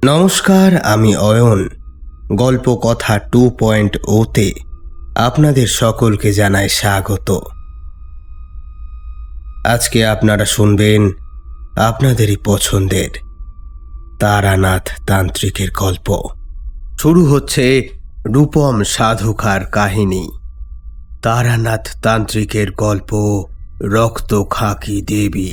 নমস্কার, আমি অয়ন। গল্প কথা 2.0-তে আপনাদের সকলকে জানাই স্বাগত। আজকে আপনারা শুনবেন আপনাদেরই পছন্দের তারানাথ তান্ত্রিকের গল্প। শুরু হচ্ছে রূপম সাধুকার কাহিনী। তারানাথ তান্ত্রিকের গল্প রক্ত খাকি দেবী।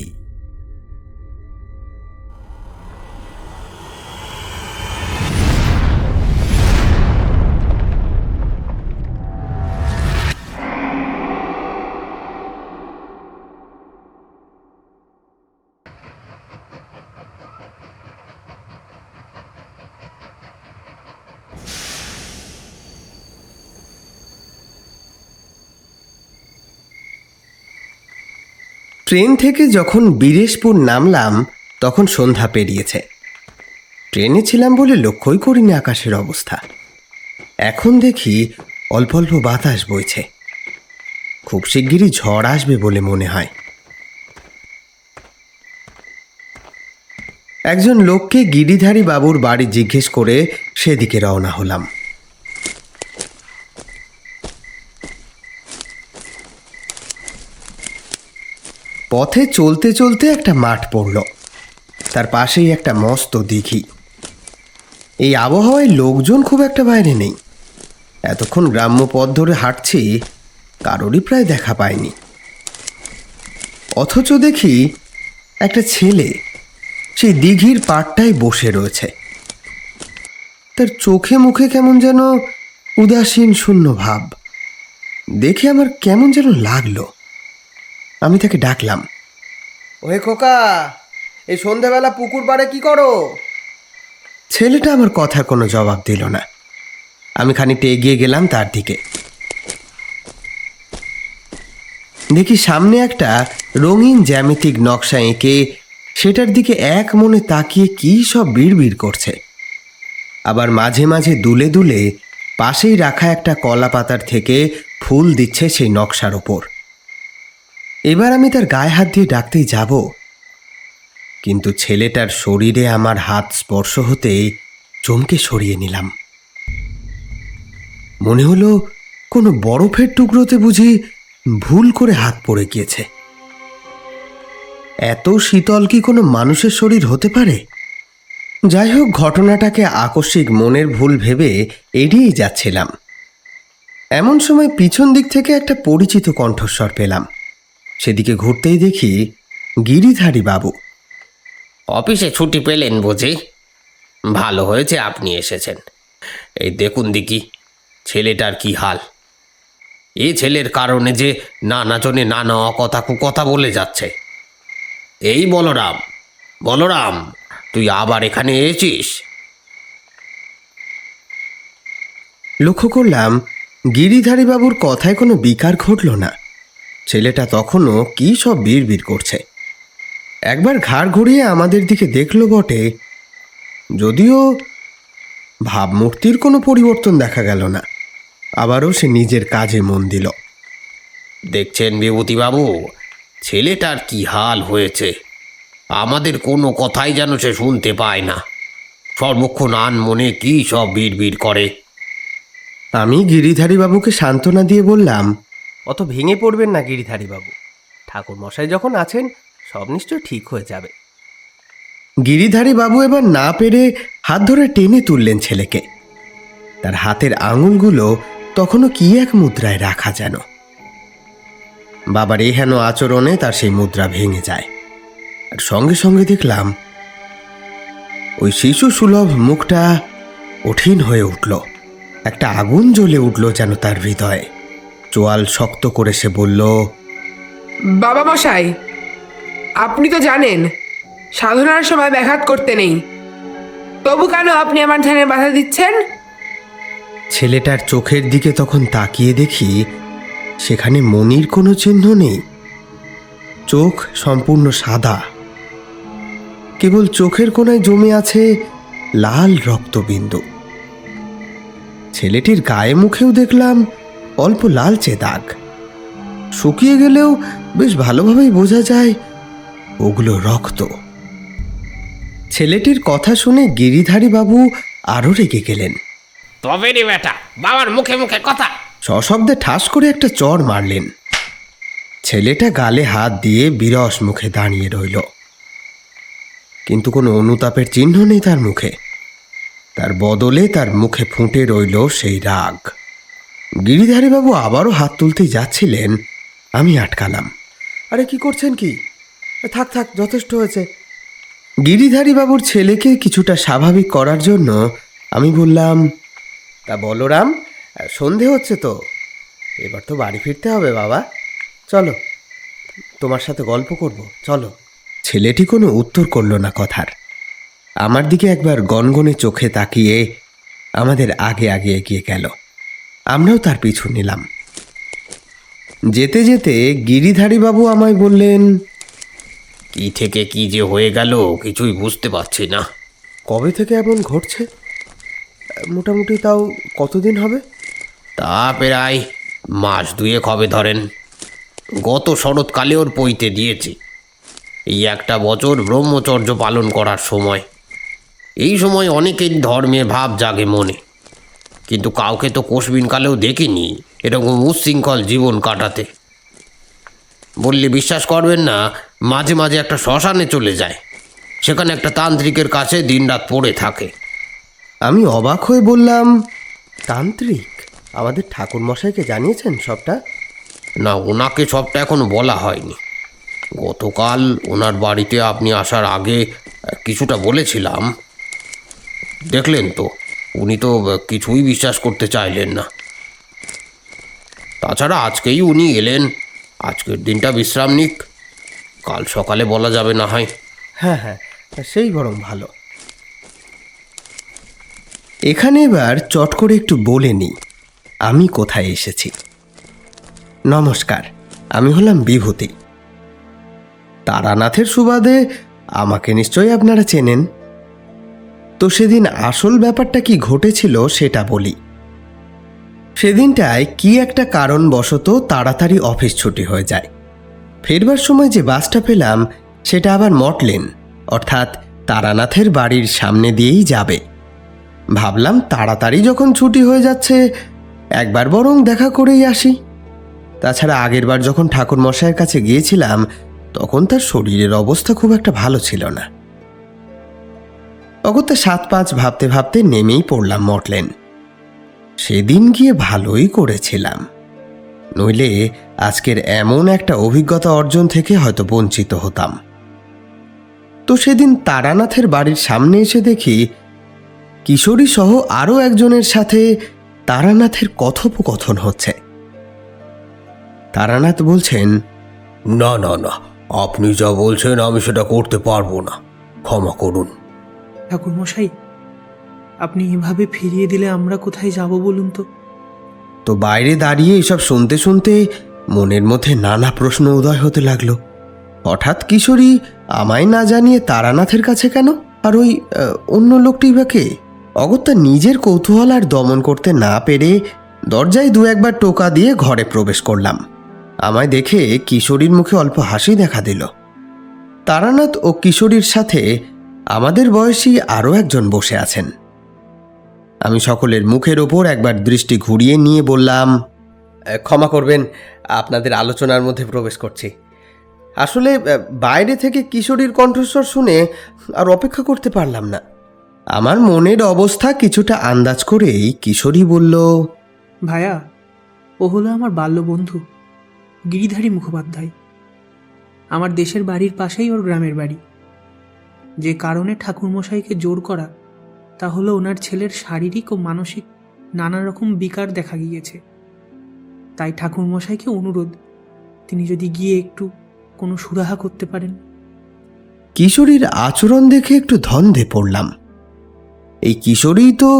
ট্রেন থেকে যখন বীরেশপুর নামলাম তখন সন্ধ্যা পেরিয়েছে। ট্রেনে ছিলাম বলে লক্ষ্যই করিনি আকাশের অবস্থা। এখন দেখি অল্প অল্প বাতাস বইছে। খুব শিগগিরই ঝড় আসবে বলে মনে হয়। একজন লোককে গিরিধারী বাবুর বাড়ি জিজ্ঞেস করে সেদিকে রওনা হলাম। পথে চলতে চলতে একটা মাঠ পড়ল। তার পাশেই একটা মস্ত দিঘি। এই আবহাওয়ায় লোকজন খুব একটা বাইরে নেই। এতক্ষণ গ্রাম্য পথ ধরে হাঁটছি, কারোরই প্রায় দেখা পায়নি। অথচ দেখি একটা ছেলে সেই দিঘির পাড়টায় বসে রয়েছে। তার চোখে মুখে কেমন যেন উদাসীন শূন্য ভাব। দেখে আমার কেমন যেন লাগলো। আমি তাকে ডাকলাম, ওহে খোকা, এই সন্ধেবেলা পুকুর পাড়ে কি করো? ছেলেটা আমার কথার কোনো জবাব দিল না। আমি খানিকটা এগিয়ে গেলাম তার দিকে। দেখি সামনে একটা রঙিন জ্যামিতিক নকশা এঁকে সেটার দিকে এক মনে তাকিয়ে কি সব বিড়বিড় করছে। আবার মাঝে মাঝে দুলে দুলে পাশেই রাখা একটা কলা পাতার থেকে ফুল দিচ্ছে সেই নকশার ওপর। এবার আমি তার গায়ে হাত দিয়ে ডাকতেই যাব, কিন্তু ছেলেটার শরীরে আমার হাত স্পর্শ হতেই চমকে সরিয়ে নিলাম। মনে হলো কোনো বরফের টুকরোতে বুঝি ভুল করে হাত পড়ে গিয়েছে। এত শীতল কি কোনো মানুষের শরীর হতে পারে? যাই হোক, ঘটনাটাকে আকস্মিক মনের ভুল ভেবে এড়িয়েই যাচ্ছিলাম। এমন সময় পিছন দিক থেকে একটা পরিচিত কণ্ঠস্বর পেলাম। সেদিকে ঘুরতেই দেখি গিরিধারী বাবু। অফিসে ছুটি পেলেন বুঝি? ভালো হয়েছে আপনি এসেছেন। এই দেখুন দেখি ছেলেটার কি হাল। এই ছেলের কারণে যে নানাজনে নানা অকথা কুকথা বলে যাচ্ছে। এই বলরাম, বলরাম, তুই আবার এখানে এসেছিস? লক্ষ্য করলাম গিরিধারী বাবুর কথায় কোনো বিকার ঘটল না। ছেলেটা তখনও কি সব বিড়বিড় করছে। একবার ঘাড় ঘুরিয়ে আমাদের দিকে দেখল বটে, যদিও ভাবমূর্তির কোনো পরিবর্তন দেখা গেল না। আবারও সে নিজের কাজে মন দিল। দেখছেন বিভূতিবাবু, ছেলেটার কি হাল হয়েছে। আমাদের কোনো কথাই যেন সে শুনতে পায় না। সর্বক্ষণ আনমনে কি সব বিড়বিড় করে। আমি গিরিধারী বাবুকে সান্ত্বনা দিয়ে বললাম, অত ভেঙে পড়বেন না গিরিধারী বাবু, ঠাকুর মশাই যখন আছেন সব নিশ্চয় ঠিক হয়ে যাবে। গিরিধারী বাবু এবার না পেরে হাত ধরে টেনে তুললেন ছেলেকে। তার হাতের আঙুলগুলো তখনও কি এক মুদ্রায় রাখা যেন। বাবার এহেন আচরণে তার সেই মুদ্রা ভেঙে যায়। আর সঙ্গে সঙ্গে দেখলাম ওই শিশু সুলভ মুখটা কঠিন হয়ে উঠল। একটা আগুন জ্বলে উঠল যেন তার হৃদয়ে। চোয়াল শক্ত করে সে বলল, বাবা মশাই, আপনি তো জানেন সাধনার সময় ব্যাঘাত করতে নেই, তবু কেন আপনি আমার ধ্যানে বাধা দিচ্ছেন? ছেলেটার চোখের দিকে তখন তাকিয়ে দেখি সেখানে মনির কোনো চিহ্ন নেই। চোখ সম্পূর্ণ সাদা, কেবল চোখের কোণায় জমে আছে লাল রক্তবিন্দু। ছেলেটির গায়ে মুখেও দেখলাম অল্প লালচে দাগ। শুকিয়ে গেলেও বেশ ভালোভাবেই বোঝা যায় ওগুলো রক্ত। ছেলেটির কথা শুনে গিরিধারী বাবু আরও রেগে গেলেন। তবে রে বেটা, বাবার মুখে মুখে কথা। সশব্দে ঠাস করে একটা চড় মারলেন। ছেলেটা গালে হাত দিয়ে বিরস মুখে দাঁড়িয়ে রইল, কিন্তু কোনো অনুতাপের চিহ্ন নেই তার মুখে। তার বদলে তার মুখে ফুটে রইল সেই রাগ। গিরিধারীবাবু আবারও হাত তুলতেই যাচ্ছিলেন, আমি আটকালাম। আরে কি করছেন কি? থাক থাক, যথেষ্ট হয়েছে। গিরিধারীবাবুর ছেলেকে কিছুটা স্বাভাবিক করার জন্য আমি বললাম, তা বলরাম, সন্ধে হচ্ছে তো, এবার তো বাড়ি ফিরতে হবে বাবা। চলো, তোমার সাথে গল্প করব, চলো। ছেলেটি কোনো উত্তর করল না কথার। আমার দিকে একবার গনগনে চোখে তাকিয়ে আমাদের আগে আগে এগিয়ে গেল। আমরাও তার পিছু নিলাম। যেতে যেতে গিরিধারীবাবু আমায় বললেন, কি থেকে কি যে হয়ে গেল কিছুই বুঝতে পারছি না। কবে থেকে এমন ঘটছে? মোটামুটি তাও কতদিন হবে? তা প্রায় মাস দুয়েক হবে ধরেন। গত শরৎকালে ওর পইতে দিয়েছি। এই একটা বছর ব্রহ্মচর্য পালন করার সময়। এই সময় অনেকের ধর্মের ভাব জাগে মনে, কিন্তু কাউকে তো কোশবিনকালেও দেখিনি এরকম উচ্ছৃঙ্খল জীবন কাটাতে। বললে বিশ্বাস করবেন না, মাঝে মাঝে একটা শ্মশানে চলে যায়, সেখানে একটা তান্ত্রিকের কাছে দিনরাত পড়ে থাকে। আমি অবাক হয়ে বললাম, তান্ত্রিক? আমাদের ঠাকুরমশাইকে জানিয়েছেন সবটা? না, ওনাকে সবটা এখনো বলা হয়নি। গতকাল ওনার বাড়িতে আপনি আসার আগে কিছুটা বলেছিলাম। দেখলেন তো, উনি তো কিছুই বিশ্বাস করতে চাইলেন না। তাছাড়া আজকেই উনি এলেন। আজকের দিনটা বিশ্রাম নিক, কাল সকালে বলা যাবে না হয়। হ্যাঁ হ্যাঁ, সেই বরং ভালো। এখানে এবার চট করে একটু বলে নিই আমি কোথায় এসেছি। নমস্কার, আমি হলাম বিভূতি। তারানাথের সুবাদে আমাকে নিশ্চয়ই আপনারা চেনেন। তো সেদিন আসল ব্যাপারটা কি ঘটেছিল সেটা বলি। সেদিনটায় কি একটা কারণবশত তাড়াতাড়ি অফিস ছুটি হয়ে যায়। ফেরবার সময় যে বাসটা পেলাম সেটা আবার মটলেন, অর্থাৎ তারানাথের বাড়ির সামনে দিয়েই যাবে। ভাবলাম তাড়াতাড়ি যখন ছুটি হয়ে যাচ্ছে একবার বরং দেখা করেই আসি। তাছাড়া আগেরবার যখন ঠাকুরমশাইয়ের কাছে গিয়েছিলাম তখন তার শরীরের অবস্থা খুব একটা ভালো ছিল না। অগত্যা 7-5 ভাবতে ভাবতে নেমেই পড়লাম মটলেন। সেদিন গিয়ে ভালোই করেছিলাম, নইলে আজকের এমন একটা অভিজ্ঞতা অর্জন থেকে হয়তো বঞ্চিত হতাম। তো সেদিন তারানাথের বাড়ির সামনে এসে দেখি কিশোরী সহ আরও একজনের সাথে তারানাথের কথোপকথন হচ্ছে। তারানাথ বলছেন, না না না, আপনি যা বলছেন আমি সেটা করতে পারবো না, ক্ষমা করুন। ঠাকুরমশাই, আপনি এভাবে ফিরিয়ে দিলে আমরা কোথায় যাব বলুন তো? তো বাইরে দাঁড়িয়ে এসব শুনতে শুনতে মনের মধ্যে নানা প্রশ্ন উদয় হতে লাগলো। হঠাৎ কিশোরী আমায় না জানিয়ে তারানাথের কাছে কেন? আর ওই অন্য লোকটি বা কে? অগত্যা নিজের কৌতূহল আর দমন করতে না পেরে দরজায় 2-1 বার টোকা দিয়ে ঘরে প্রবেশ করলাম। আমায় দেখে কিশোরীর মুখে অল্প হাসি দেখা দিল। তারানাথ ও কিশোরীর সাথে আমাদের বয়সী আরও একজন বসে আছেন। আমি সকলের মুখের ওপর একবার দৃষ্টি ঘুরিয়ে নিয়ে বললাম, ক্ষমা করবেন, আপনাদের আলোচনার মধ্যে প্রবেশ করছি। আসলে বাইরে থেকে কিশোরীর কণ্ঠস্বর শুনে আর অপেক্ষা করতে পারলাম না। আমার মনের অবস্থা কিছুটা আন্দাজ করেই কিশোরী বলল, ভায়া, ও হলো আমার বাল্যবন্ধু গিরিধারী মুখোপাধ্যায়। আমার দেশের বাড়ির পাশেই ওর গ্রামের বাড়ি। যে কারণে ঠাকুরমশাইকে জোর করা তা হলো ওনার ছেলের শারীরিক ও মানসিক নানা রকম বিকার দেখা গিয়েছে। তাই ঠাকুরমশাইকে অনুরোধ, তিনি যদি গিয়ে একটু কোনো সুরাহা করতে পারেন। কিশোরীর আচরণ দেখে একটু ধন্দে পড়লাম। এই কিশোরী তো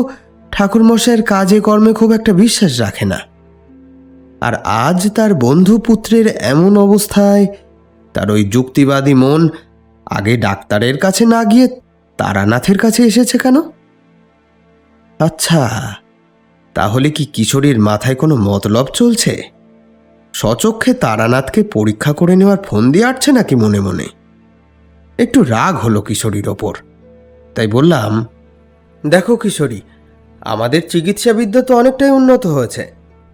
ঠাকুরমশাইয়ের কাজে কর্মে খুব একটা বিশ্বাস রাখে না, আর আজ তার বন্ধু পুত্রের এমন অবস্থায় তার ওই যুক্তিবাদী মন আগে ডাক্তারের কাছে না গিয়ে তারানাথের কাছে এসেছে কেন? আচ্ছা, তাহলে কি কিশোরীর মাথায় কোনো মতলব চলছে? সচক্ষে তারানাথকে পরীক্ষা করে নেওয়ার ফোন দিয়ে আসছে নাকি মনে মনে? একটু রাগ হলো কিশোরীর ওপর। তাই বললাম, দেখো কিশোরী, আমাদের চিকিৎসাবিদ্যা তো অনেকটাই উন্নত হয়েছে।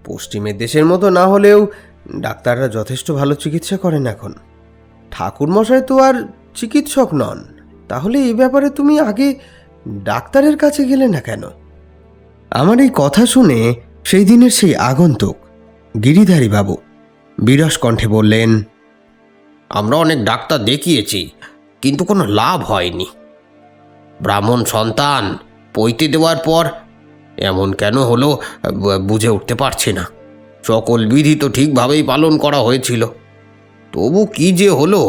পশ্চিমের দেশের মতো না হলেও ডাক্তাররা যথেষ্ট ভালো চিকিৎসা করেন এখন। ঠাকুরমশাই তো আর চিকিৎসক নন, তাহলে এই ব্যাপারে তুমি আগে ডাক্তারের কাছে গেলে না কেন? আমার এই কথা শুনে সেই দিনের সেই আগন্তুক গিরিধারী বাবু বিরস কণ্ঠে বললেন, আমরা অনেক ডাক্তার দেখিয়েছি, কিন্তু কোনো লাভ হয়নি। ব্রাহ্মণ সন্তান পৈতে দেওয়ার পর এমন কেন হলো বুঝে উঠতে পারছি না। সকল বিধি তো ঠিকভাবেই পালন করা হয়েছিল, তবু কি যে হলো।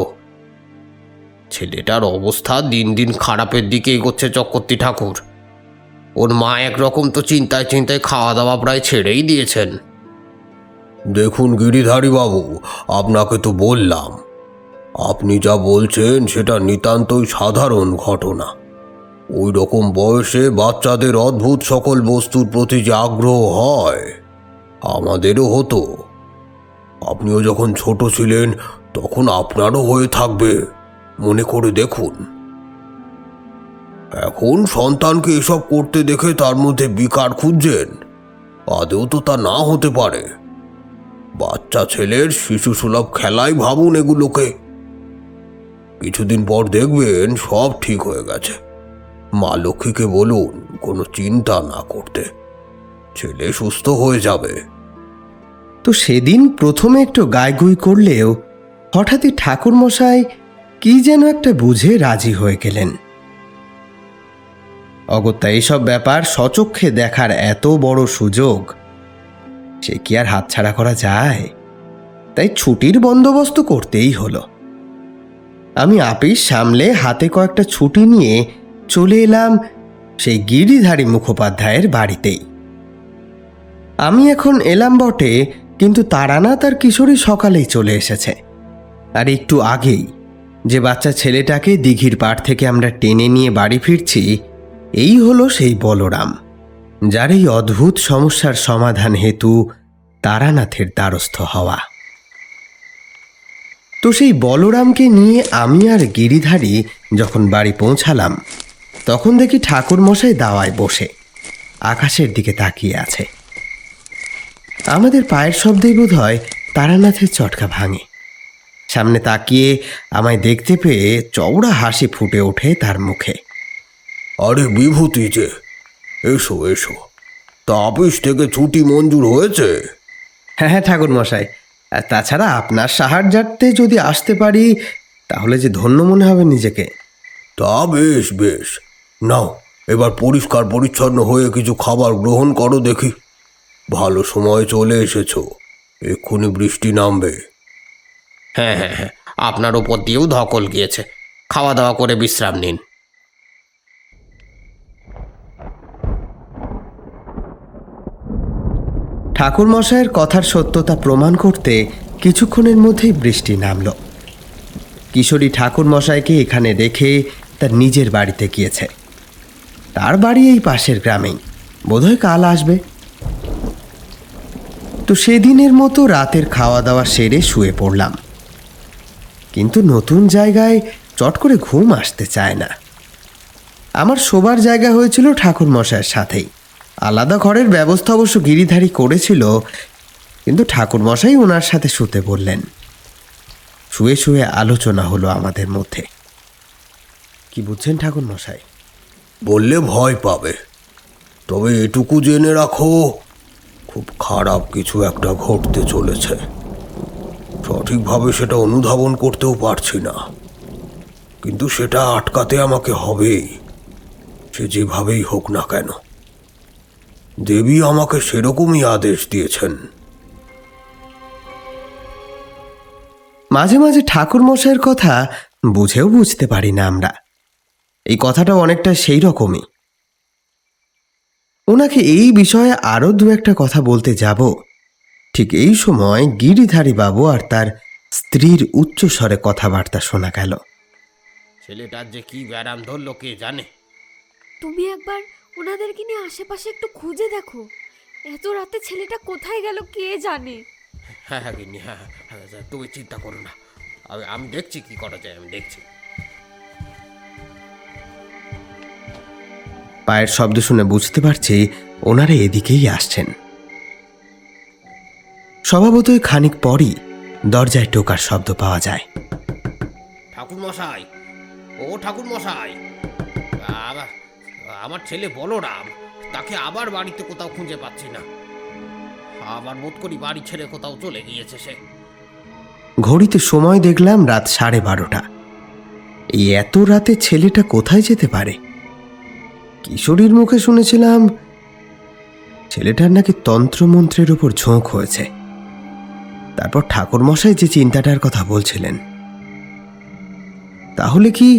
ছেলেটার অবস্থা দিন দিন খারাপের দিকে এগোচ্ছে চক্রবর্তী ঠাকুর। ওর মা একরকম তো চিন্তায় চিন্তায় খাওয়া দাওয়া প্রায় ছেড়েই দিয়েছেন। দেখুন গিরিধারী বাবু, আপনাকে তো বললাম, আপনি যা বলছেন সেটা নিতান্তই সাধারণ ঘটনা। ওই রকম বয়সে বাচ্চাদের অদ্ভুত সকল বস্তুর প্রতি যে আগ্রহ হয়, আমাদেরও হতো। আপনিও যখন ছোট ছিলেন তখন আপনারও হয়ে থাকবে, মনে করে দেখুন। এখন সন্তানকে এসব করতে দেখে তার মধ্যে বিকার খুঁজছেন, আদেও তো তা না হতে পারে। বাচ্চা ছেলের শিশু সুলভ খেলাই ভাবুন এগুলোকে। কিছুদিন পর দেখবেন সব ঠিক হয়ে গেছে। মা লক্ষ্মীকে বলুন কোনো চিন্তা না করতে, ছেলে সুস্থ হয়ে যাবে। তো সেদিন প্রথমে একটু গায়গুই করলেও হঠাৎই ঠাকুরমশাই কি যেন একটা বুঝে রাজি হয়ে গেলেন। অগত্যা এইসব ব্যাপার সচক্ষে দেখার এত বড় সুযোগ, সে কি আর হাতছাড়া করা যায়? তাই ছুটির বন্দোবস্ত করতেই হলো। আমি আপিস সামলে হাতে কয়েকটা ছুটি নিয়ে চলে এলাম সেই গিরিধারী মুখোপাধ্যায়ের বাড়িতেই। আমি এখন এলাম বটে, কিন্তু তারানাথ আর কিশোরী সকালেই চলে এসেছে। আর একটু আগেই যে বাচ্চা ছেলেটাকে দিঘির পাড় থেকে আমরা টেনে নিয়ে বাড়ি ফিরছি, এই হলো সেই বলরাম, যার এই অদ্ভুত সমস্যার সমাধান হেতু তারানাথের দ্বারস্থ হওয়া। তো সেই বলরামকে নিয়ে আমি আর গিরিধারী যখন বাড়ি পৌঁছালাম, তখন দেখি ঠাকুরমশাই দাওয়ায় বসে আকাশের দিকে তাকিয়ে আছে। আমাদের পায়ের শব্দেই বোধ হয় তারানাথের চটকা ভাঙে। সামনে তাকিয়ে আমায় দেখতে পেয়ে চওড়া হাসি ফুটে ওঠে তার মুখে। আরে বিভূতি যে, এসো এসো। তা অফিস থেকে ছুটি মঞ্জুর হয়েছে? হ্যাঁ হ্যাঁ ঠাকুরমশাই, আর তাছাড়া আপনার সাহায্যার্থে যদি আসতে পারি তাহলে যে ধন্য মনে হবে নিজেকে। তা বেশ বেশ, নাও এবার পরিষ্কার পরিচ্ছন্ন হয়ে কিছু খাবার গ্রহণ করো দেখি। ভালো সময় চলে এসেছো, এক্ষুনি বৃষ্টি নামবে। হ্যাঁ হ্যাঁ হ্যাঁ, আপনার ওপর দিয়েও ধকল গিয়েছে। খাওয়া দাওয়া করে বিশ্রাম নিন। ঠাকুরমশাইয়ের কথার সত্যতা প্রমাণ করতে কিছুক্ষণের মধ্যেই বৃষ্টি নামল। কিশোরী ঠাকুরমশাইকে এখানে রেখে তার নিজের বাড়িতে গিয়েছে। তার বাড়ি এই পাশের গ্রামেই, বোধহয় কাল আসবে। তো সেদিনের মতো রাতের খাওয়া দাওয়া সেরে শুয়ে পড়লাম, কিন্তু নতুন জায়গায় চট করে ঘুম আসতে চায় না। আমার শোবার জায়গা হয়েছিল ঠাকুরমশাইয়ের সাথেই। আলাদা ঘরের ব্যবস্থা অবশ্য গিরিধারী করেছিল, কিন্তু ঠাকুরমশাই ওনার সাথে শুতে বললেন। শুয়ে শুয়ে আলোচনা হলো আমাদের মধ্যে। কি বুঝছেন ঠাকুরমশাই? বললে ভয় পাবে, তবে এটুকু জেনে রাখো, খুব খারাপ কিছু একটা ঘটতে চলেছে। সঠিকভাবে সেটা অনুধাবন করতেও পারছি না, কিন্তু সেটা আটকাতে আমাকে হবেই, সে যেভাবেই হোক না কেন। দেবী আমাকে সেরকমই আদেশ দিয়েছেন। মাঝে মাঝে ঠাকুরমশাইয়ের কথা বুঝেও বুঝতে পারি না আমরা। এই কথাটা অনেকটা সেই রকমই। ওনাকে এই বিষয়ে আরও দু একটা কথা বলতে যাব, ঠিক এই সময় গিরিধারী বাবু আর তার স্ত্রীর উচ্চস্বরে কথাবার্তা শোনা গেল। ছেলেটার যে কি ব্যারাম ধরলো কে জানে। তুমি একবার ওনাদেরকে নিয়ে আশেপাশে একটু খুঁজে দেখো, এত রাতে ছেলেটা কোথায় গেল কে জানে। হ্যাঁ হ্যাঁ গিন্নি, হ্যাঁ হ্যাঁ, তুমি চিন্তা করো না, আমি দেখছি কি করা যায়, আমি দেখছি। পায়ের শব্দ শুনে বুঝতে পারছি ওনারা এদিকেই আসছেন। স্বভাবতই খানিক পরই দরজায় টোকার শব্দ পাওয়া যায়। ঠাকুর মশাই, ও ঠাকুর মশাই, আমার ছেলে বলরাম, তাকে আবার বাড়িতে কোথাও খুঁজে পাচ্ছি না। আবার বোধ করি বাড়ি ছেড়ে কোথাও চলে গিয়েছে সে। ঘড়িতে সময় দেখলাম রাত 12:30। এই এত রাতে ছেলেটা কোথায় যেতে পারে? কিশোরীর মুখে শুনেছিলাম ছেলেটার নাকি তন্ত্রমন্ত্রের উপর ঝোঁক হয়েছে। তারপর ঠাকুরমশাই যে চিন্তাটার কথা বলছিলেন, তাহলে কি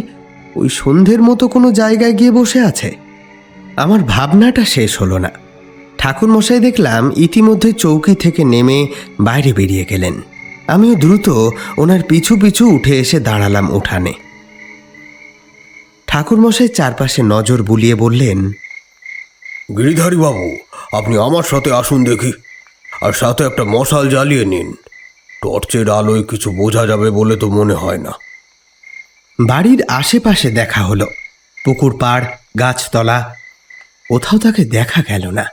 ওই সন্ধ্যের মতো কোনো জায়গায় গিয়ে বসে আছে? আমার ভাবনাটা শেষ হলো না। ঠাকুরমশাই দেখলাম ইতিমধ্যে চৌকি থেকে নেমে বাইরে বেরিয়ে গেলেন। আমিও দ্রুত ওনার পিছু পিছু উঠে এসে দাঁড়ালাম উঠানে। ঠাকুরমশাই চারপাশে নজর বুলিয়ে বললেন, গিরিধারী বাবু, আপনি আমার সাথে আসুন দেখি, আর সাথে একটা মশাল জ্বালিয়ে নিন। টর্চের আলোয় কিছু বোঝা যাবে বলে তো মনে হয় না। বাড়ির আশেপাশে দেখা হলো, পুকুর পাড়, গাছতলা, কোথাও তাকে দেখা গেল না।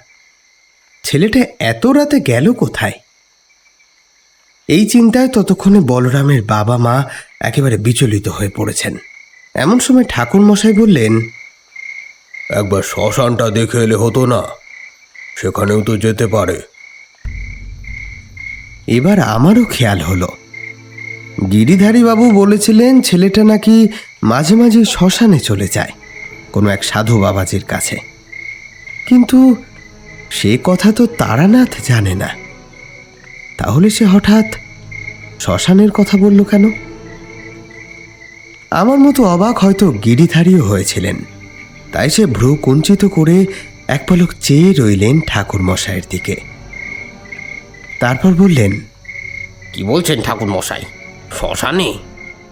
ছেলেটা এত রাতে গেল কোথায়? এই চিন্তায় ততক্ষণে বলরামের বাবা মা একেবারে বিচলিত হয়ে পড়েছেন। এমন সময় ঠাকুরমশাই বললেন, একবার শ্মশানটা দেখে এলে হতো না? সেখানেও তো যেতে পারে। এবার আমারও খেয়াল হলো, গিরিধারী বাবু বলেছিলেন ছেলেটা নাকি মাঝে মাঝে শ্মশানে চলে যায় কোনো এক সাধু বাবাজির কাছে। কিন্তু সে কথা তো তারানাথ জানে না। তাহলে সে হঠাৎ শ্মশানের কথা বলল কেন? আমার মতো অবাক হয়তো গিরিধারীও হয়েছিলেন। তাই সে ভ্রু কুঞ্চিত করে এক পলক চেয়ে রইলেন ঠাকুর মশাইয়ের দিকে। তারপর বললেন, কি বলছেন ঠাকুর মশাই? শ্মশানে?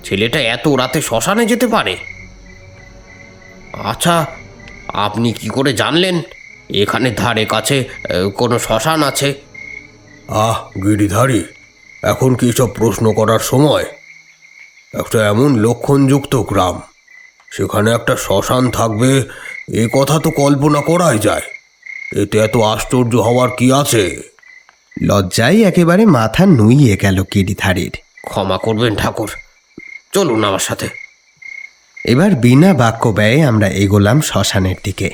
ছেলেটা এত রাতে শ্মশানে যেতে পারে? আচ্ছা, আপনি কি করে জানলেন এখানে ধারে কাছে কোনো শ্মশান আছে? আহ গিরিধারী, এখন কি সব প্রশ্ন করার সময়? একটা এমন লক্ষণযুক্ত গ্রাম, সেখানে একটা শ্মশান থাকবে, এ কথা তো কল্পনা করাই যায়। এতে এত আশ্চর্য হওয়ার কি আছে? লজ্জায় একেবারে মাথা নুইয়ে গেল গিরিধারীর। ক্ষমা করবেন ঠাকুর, চলুন আমার সাথে। এবার বিনা বাক্য ব্যয়ে আমরা এগোলাম শ্মশানের দিকে।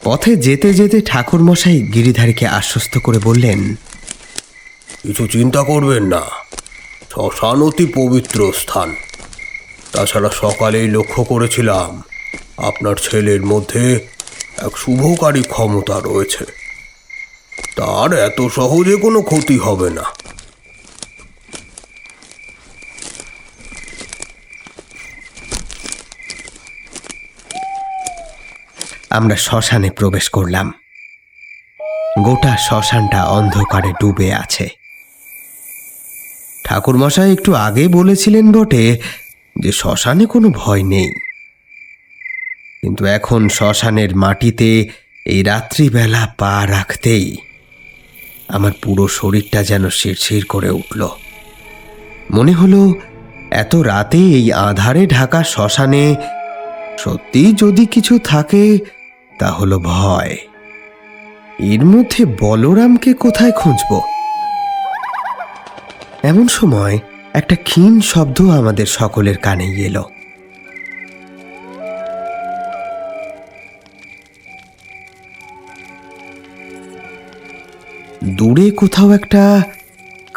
পথে যেতে যেতে ঠাকুরমশাই গিরিধারীকে আশ্বস্ত করে বললেন, কিছু চিন্তা করবেন না, শ্মশান অতি পবিত্র স্থান। তাছাড়া সকালেই লক্ষ্য করেছিলাম আপনার ছেলের মধ্যে এক শুভকারী ক্ষমতা রয়েছে। তার এত সহজে কোনো ক্ষতি হবে না। আমরা শ্মশানে প্রবেশ করলাম। গোটা শ্মশানটা অন্ধকারে ডুবে আছে। ঠাকুরমশাই একটু আগে বলেছিলেন বটে যে শ্মশানে কোনো ভয় নেই, কিন্তু এখন শ্মশানের মাটিতে এই রাত্রিবেলা পা রাখতেই আমার পুরো শরীরটা যেন শিরশির করে উঠল। মনে হলো এত রাতে এই আঁধারে ঢাকা শ্মশানে সত্যি যদি কিছু থাকে তা হলো ভয়। এর মধ্যে বলরামকে কোথায় খুঁজব? এমন সময় একটা ক্ষীণ শব্দ আমাদের সকলের কানে এলো। দূরে কোথাও একটা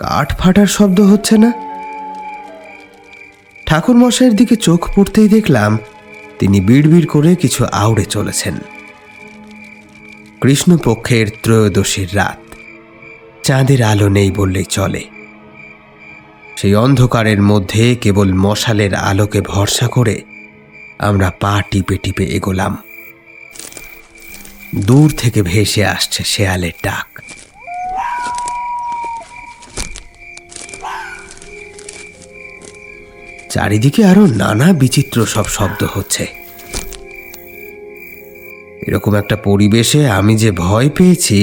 কাঠ ফাটার শব্দ হচ্ছে না? ঠাকুরমশাইয়ের দিকে চোখ পড়তেই দেখলাম তিনি বিড়বিড় করে কিছু আউড়ে চলেছেন। কৃষ্ণপক্ষের ত্রয়োদশীর রাত, চাঁদের আলো নেই বললেই চলে। সেই অন্ধকারের মধ্যে কেবল মশালের আলোকে ভরসা করে আমরা পা টিপে টিপে এগোলাম। দূর থেকে ভেসে আসছে শেয়ালের ডাক। চারিদিকে আরো নানা বিচিত্র সব শব্দ হচ্ছে। এরকম একটা পরিবেশে আমি যে ভয় পেয়েছি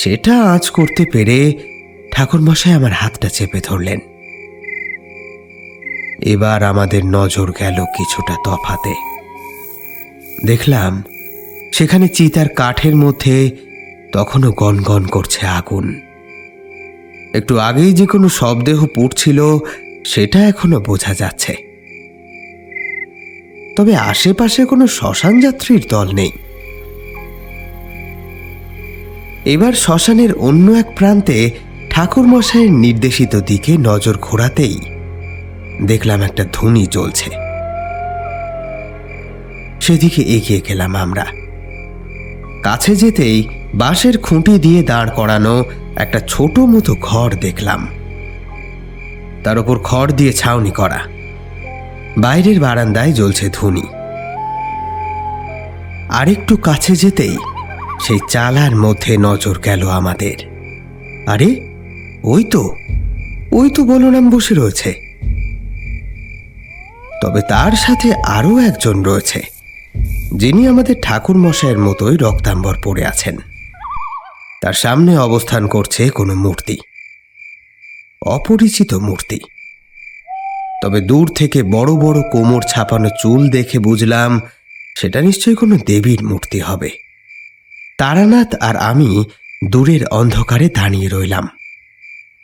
সেটা আঁচ করতে পেরে ঠাকুরমশাই আমার হাতটা চেপে ধরলেন। এবার আমাদের নজর গেল কিছুটা তফাতে। দেখলাম সেখানে চিতার কাঠের মধ্যে তখনও গনগন করছে আগুন। একটু আগেই যে কোনো শবদেহ পুড়ছিল সেটা এখনো বোঝা যাচ্ছে, তবে আশেপাশে কোনো শ্মশান যাত্রীর দল নেই। এবার শ্মশানের অন্য এক প্রান্তে ঠাকুরমশাইয়ের নির্দেশিত দিকে নজর ঘোরাতেই দেখলাম একটা ধুনি জ্বলছে। সেদিকে এগিয়ে গেলাম আমরা। কাছে যেতেই বাঁশের খুঁটি দিয়ে দাঁড় করানো একটা ছোট মতো ঘর দেখলাম। তার উপর খড় দিয়ে ছাউনি করা। বাইরের বারান্দায় জ্বলছে ধুনি। আরেকটু কাছে যেতেই সেই চালার মধ্যে নজর গেল আমাদের। আরে ওই তো বলরাম বসে রয়েছে। তবে তার সাথে আরো একজন রয়েছে, যিনি আমাদের ঠাকুর মশাইয়ের মতোই রক্তাম্বর পরে আছেন। তার সামনে অবস্থান করছে কোনো মূর্তি, অপরিচিত মূর্তি। তবে দূর থেকে বড় বড় কোমর ছাপানো চুল দেখে বুঝলাম সেটা নিশ্চয়ই কোনো দেবীর মূর্তি হবে। তারানাথ আর আমি দূরের অন্ধকারে দাঁড়িয়ে রইলাম।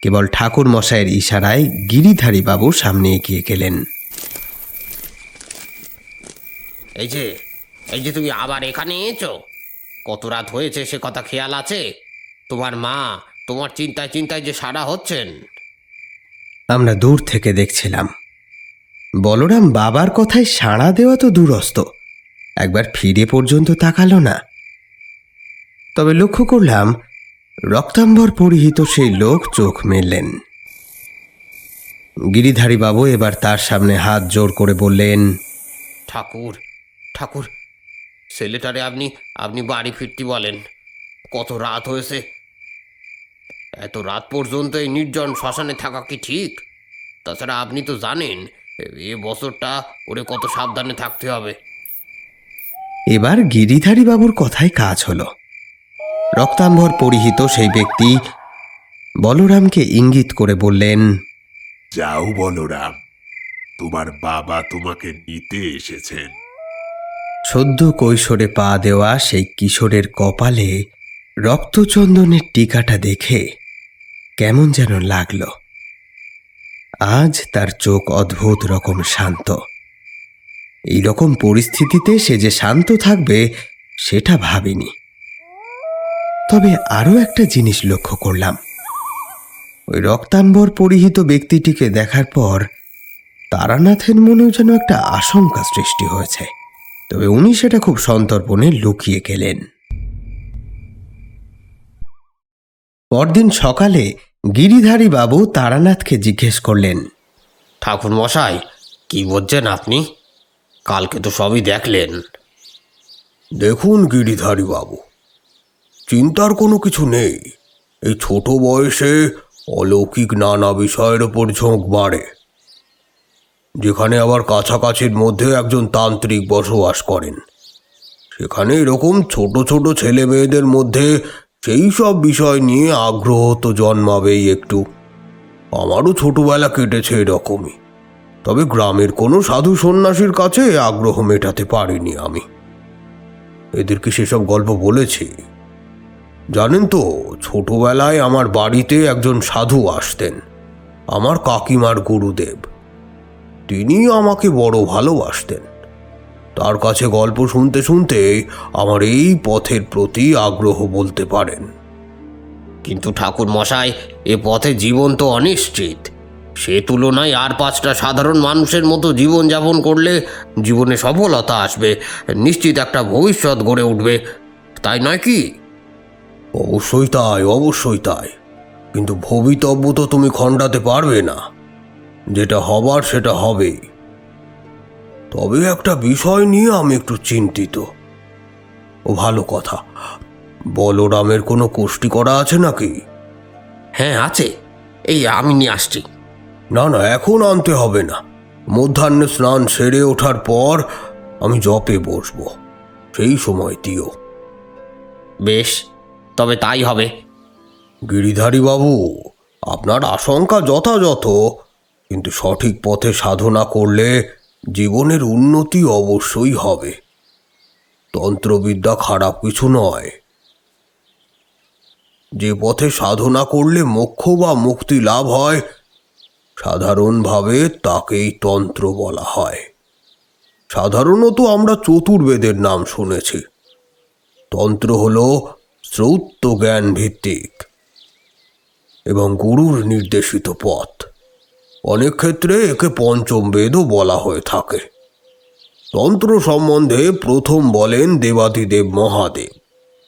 কেবল ঠাকুর মশাইয়ের ইশারায় গিরিধারী বাবু সামনে এগিয়ে গেলেন। এই যে তুমি আবার এখানে এসো। কত রাত হয়েছে সে কথা খেয়াল আছে? তোমার মা তোমার চিন্তায় চিন্তায় যে সারা হচ্ছেন। আমরা দূর থেকে দেখছিলাম। বলরাম বাবার কথায় সাড়া দেওয়া তো দূরস্থ, একবার ফিরে পর্যন্ত তাকালো না। তবে লক্ষ্য করলাম রক্তাম্বর পরিহিত সেই লোক চোখ মেললেন। গিরিধারী বাবু এবার তার সামনে হাত জোর করে বললেন, ঠাকুর ঠাকুর, ছেলেটারে আপনি বাড়ি ফিরতে বলেন। কত রাত হয়েছে, এত রাত পর্যন্ত এই নির্জন শ্মশানে থাকা কি ঠিক? তাছাড়া আপনি তো জানেন এ বছরটা ওরে কত সাবধানে থাকতে হবে। এবার গিরিধারী বাবুর কথায় কাজ হলো। রক্তাম্বর পরিহিত সেই ব্যক্তি বলরামকে ইঙ্গিত করে বললেন, যাও বলরাম, তোমার বাবা তোমাকে নিতে এসেছেন। সদ্য কৈশোরে পা দেওয়া সেই কিশোরের কপালে রক্তচন্দনের টিকাটা দেখে কেমন যেন লাগলো। আজ তার চোখ অদ্ভুত রকম শান্ত। এই রকম পরিস্থিতিতে সে যে শান্ত থাকবে সেটা ভাবিনি। তবে আরো একটা জিনিস লক্ষ্য করলাম। ওই রক্তাম্বর পরিহিত ব্যক্তিটিকে দেখার পর তারানাথের মনেও যেন একটা আশঙ্কা সৃষ্টি হয়েছে। তবে উনি সেটা খুব সন্তর্পণে লুকিয়ে গেলেন। পরদিন সকালে গিরিধারী বাবু তারানাথকে জিজ্ঞেস করলেন, ঠাকুর মশাই, কি বলছেন আপনি? কালকে তো সবই দেখলেন। দেখুন গিরিধারী বাবু, চিন্তার কোনো কিছু নেই। এই ছোট বয়সে অলৌকিক নানা বিষয়ের ওপর ঝোঁক বাড়ে। যেখানে আবার কাছাকাছির মধ্যে একজন তান্ত্রিক বসবাস করেন, সেখানে এরকম ছোট ছোট ছেলে মেয়েদের মধ্যে সেই সব বিষয় নিয়ে আগ্রহ তো জন্মাবেই একটু। আমারও ছোটবেলা কেটেছে এরকমই। তবে গ্রামের কোনো সাধু সন্ন্যাসীর কাছে আগ্রহ মেটাতে পারিনি আমি। এদেরকে সেসব গল্প বলেছি। জানেন তো, ছোটবেলায় আমার বাড়িতে একজন সাধু আসতেন, আমার কাকিমার গুরুদেব। তিনি আমাকে বড় ভালোবাসতেন। তার কাছে গল্প শুনতে শুনতে আমার এই পথের প্রতি আগ্রহ বলতে পারেন। কিন্তু ঠাকুর মশাই, এ পথে জীবন তো অনিশ্চিত। সে তুলনায় আর 5টা সাধারণ মানুষের মতো জীবন যাপন করলে জীবনে সফলতা আসবে, নিশ্চিত একটা ভবিষ্যৎ গড়ে উঠবে, তাই নয় কি? অবশ্যই তাই, অবশ্যই তাই। কিন্তু ভবিতব্য তো তুমি খণ্ডাতে পারবে না। যেটা হবার সেটা হবেই। তবে একটা বিষয় নিয়ে আমি একটু চিন্তিত। ও ভালো কথা, বলরামের কোনো কোষ্ঠী করা আছে নাকি? হ্যাঁ আছে, এই আমি নিয়ে আসছি। না না, এখন আনতে হবে না। মধ্যাহ্নে স্নান সেরে ওঠার পর আমি জপে বসবো, সেই সময় দিও। বেশ, তবে তাই হবে। গিরিধারী বাবু, আপনার আশঙ্কা যথাযথ, কিন্তু সঠিক পথে সাধনা করলে জীবনের উন্নতি অবশ্যই হবে। তন্ত্রবিদ্যা খারাপ কিছু নয়। যে পথে সাধনা করলে মোক্ষ বা মুক্তি লাভ হয় সাধারণভাবে তাকেই তন্ত্র বলা হয়। সাধারণত আমরা চতুর্বেদের নাম শুনেছি। তন্ত্র হল শ্রৌত জ্ঞান ভিত্তিক এবং গুরুর নির্দেশিত পথ। অনেক ক্ষেত্রে একে পঞ্চম বেদও বলা হয়ে থাকে। তন্ত্র সম্বন্ধে প্রথম বলেন দেবাদিদেব মহাদেব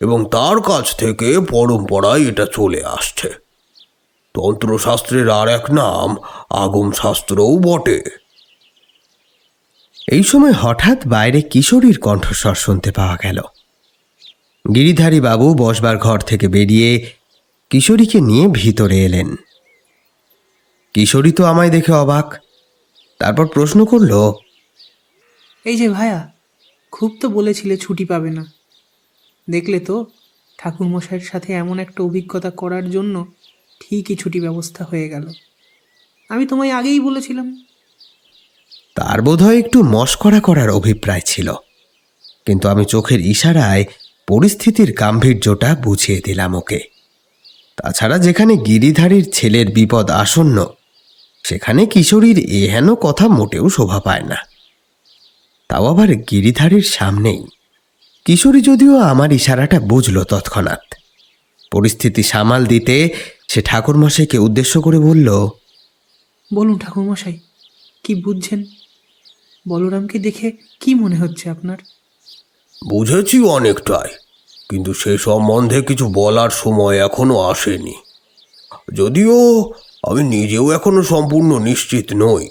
এবং তার কাছ থেকে পরম্পরায় এটা চলে আসছে। তন্ত্রশাস্ত্রের আর এক নাম আগম শাস্ত্রও বটে। এই সময় হঠাৎ বাইরে কিশোরীর কণ্ঠস্বর শুনতে পাওয়া গেল। গিরিধারী বাবু বসবার ঘর থেকে বেরিয়ে কিশোরীকে নিয়ে ভিতরে এলেন। কিশোরী তো আমায় দেখে অবাক, তারপর প্রশ্ন করল, এই যে ভায়া, খুব তো বলেছিলে ছুটি পাবে না, দেখলে তো ঠাকুরমশাইয়ের সাথে এমন একটা অভিজ্ঞতা করার জন্য ঠিকই ছুটি ব্যবস্থা হয়ে গেল। আমি তোমায় আগেই বলেছিলাম। তার বোধহয় একটু মশকরা করার অভিপ্রায় ছিল, কিন্তু আমি চোখের ইশারায় পরিস্থিতির গাম্ভীর্যটা বুঝিয়ে দিলাম ওকে। তাছাড়া যেখানে গিরিধারীর ছেলের বিপদ আসন্ন সেখানে কিশোরীর এহেন কথা মোটেও শোভা পায় না, তাও আবার গিরিধারীর সামনেই। কিশোরী যদিও আমার ইশারাটা বুঝল তৎক্ষণাৎ। পরিস্থিতি সামাল দিতে সে ঠাকুরমশাইকে উদ্দেশ্য করে বলল, বলুন ঠাকুরমশাই, কি বুঝছেন? বলরামকে দেখে কি মনে হচ্ছে আপনার? বুঝেছি অনেকটাই, কিন্তু সে সম্বন্ধে কিছু বলার সময় এখনো আসেনি। যদিও আমি নিজেও এখনো সম্পূর্ণ নিশ্চিত নই।